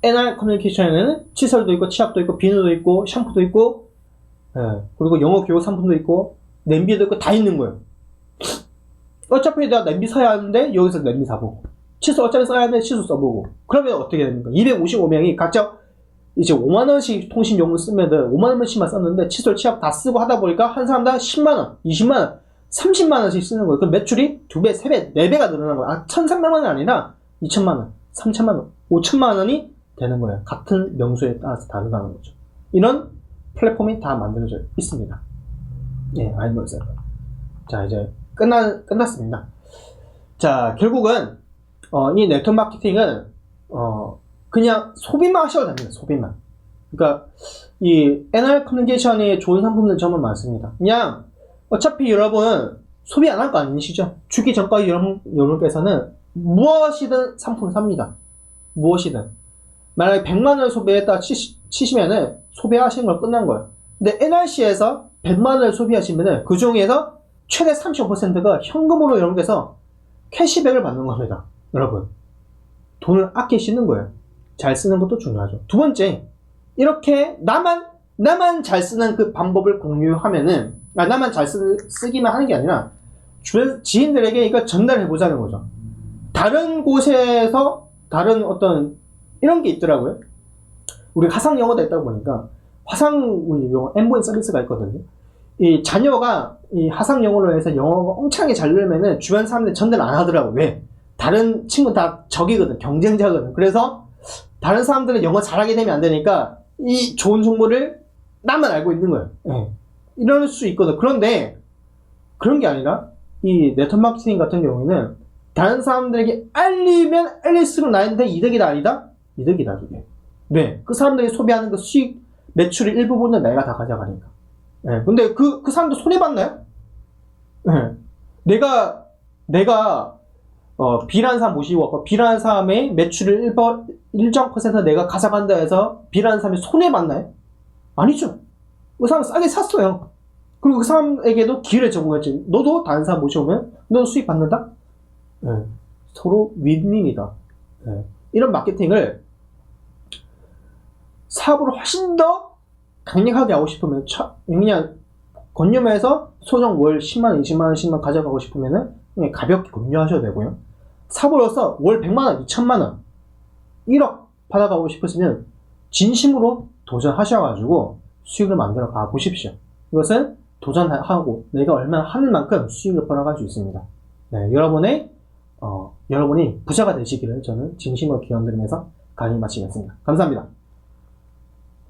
NR 커뮤니케이션에는 칫솔도 있고, 치약도 있고, 비누도 있고, 샴푸도 있고, 예, 그리고 영어 교육 상품도 있고, 냄비도 있고, 다 있는 거예요. 어차피 내가 냄비 사야 하는데, 여기서 냄비 사보고, 칫솔 어차피 써야 하는데, 칫솔 써보고. 그러면 어떻게 됩니까? 255명이 각자 이제 5만원씩 통신용을 쓰면 5만원씩만 썼는데, 칫솔, 치약 다 쓰고 하다 보니까, 한 사람당 10만원, 20만원, 30만원씩 쓰는 거예요. 그럼 매출이 2배, 3배, 4배가 늘어난 거예요. 아, 1,300만원이 아니라, 2천만원, 3천만원, 5천만원이 되는 거예요. 같은 명수에 따라서 다르다는 거죠. 이런 플랫폼이 다 만들어져 있습니다. 예, 아이돌셋. 자, 이제 끝났습니다. 자, 결국은 이 네트워크 마케팅은 그냥 소비만 하셔도 됩니다. 소비만. 그러니까 이 NR 커뮤니케이션이 좋은 상품들 정말 많습니다. 그냥 어차피 여러분 소비 안 할 거 아니시죠? 죽기 전까지 여러분께서는 무엇이든 상품을 삽니다. 무엇이든. 만약에 100만원을 소비했다 치시면은 소비하시는 걸 끝난 거예요. 근데 NRC에서 100만원을 소비하시면은 그 중에서 최대 35%가 현금으로 여러분께서 캐시백을 받는 겁니다. 여러분. 돈을 아끼시는 거예요. 잘 쓰는 것도 중요하죠. 두 번째, 이렇게 나만 잘 쓰는 그 방법을 공유하면은, 나만 잘 쓰기만 하는 게 아니라 주변 지인들에게 이걸 전달해 보자는 거죠. 다른 곳에서 다른 어떤 이런 게 있더라고요. 우리 화상 영어도 있다 보니까 화상 영어 엠보인 서비스가 있거든요. 이 자녀가 이 화상 영어로 해서 영어가 엉창하게 잘 늘면은 주변 사람들이 전달을 안 하더라고. 왜? 다른 친구 다 적이거든, 경쟁자거든. 그래서 다른 사람들은 영어 잘하게 되면 안 되니까 이 좋은 정보를 나만 알고 있는 거예요. 예. 이럴 수 있거든. 그런데 그런 게 아니라 이 네트워크 마케팅 같은 경우에는 다른 사람들에게 알리면 알릴수록 나한테 이득이다, 아니다? 이득이다, 그게. 네. 그 사람들이 소비하는 그 수익, 매출의 일부분은 내가 다 가져가니까. 네. 근데 그 사람도 손해봤나요? 네. 내가, B라는 사람 모시고 왔고, B라는 사람의 매출을 일정 퍼센트 내가 가져간다 해서 B라는 사람이 손해봤나요? 아니죠. 그 사람 싸게 샀어요. 그리고 그 사람에게도 기회를 제공했지. 너도 다른 사람 모셔오면 너도 수익 받는다? 네. 서로 윈윈이다. 네. 이런 마케팅을 사업으로 훨씬 더 강력하게 하고 싶으면 그냥 건념해서 소정 월 10만원, 20만원씩만 가져가고 싶으면 그냥 가볍게 공유하셔도 되고요. 사업으로서 월 100만원, 2천만원, 1억 받아가고 싶으시면 진심으로 도전하셔가지고 수익을 만들어 가보십시오. 이것은 도전하고 내가 얼마나 하는 만큼 수익을 벌어갈 수 있습니다. 네, 여러분이 부자가 되시기를 저는 진심으로 기원드리면서 강의 마치겠습니다. 감사합니다.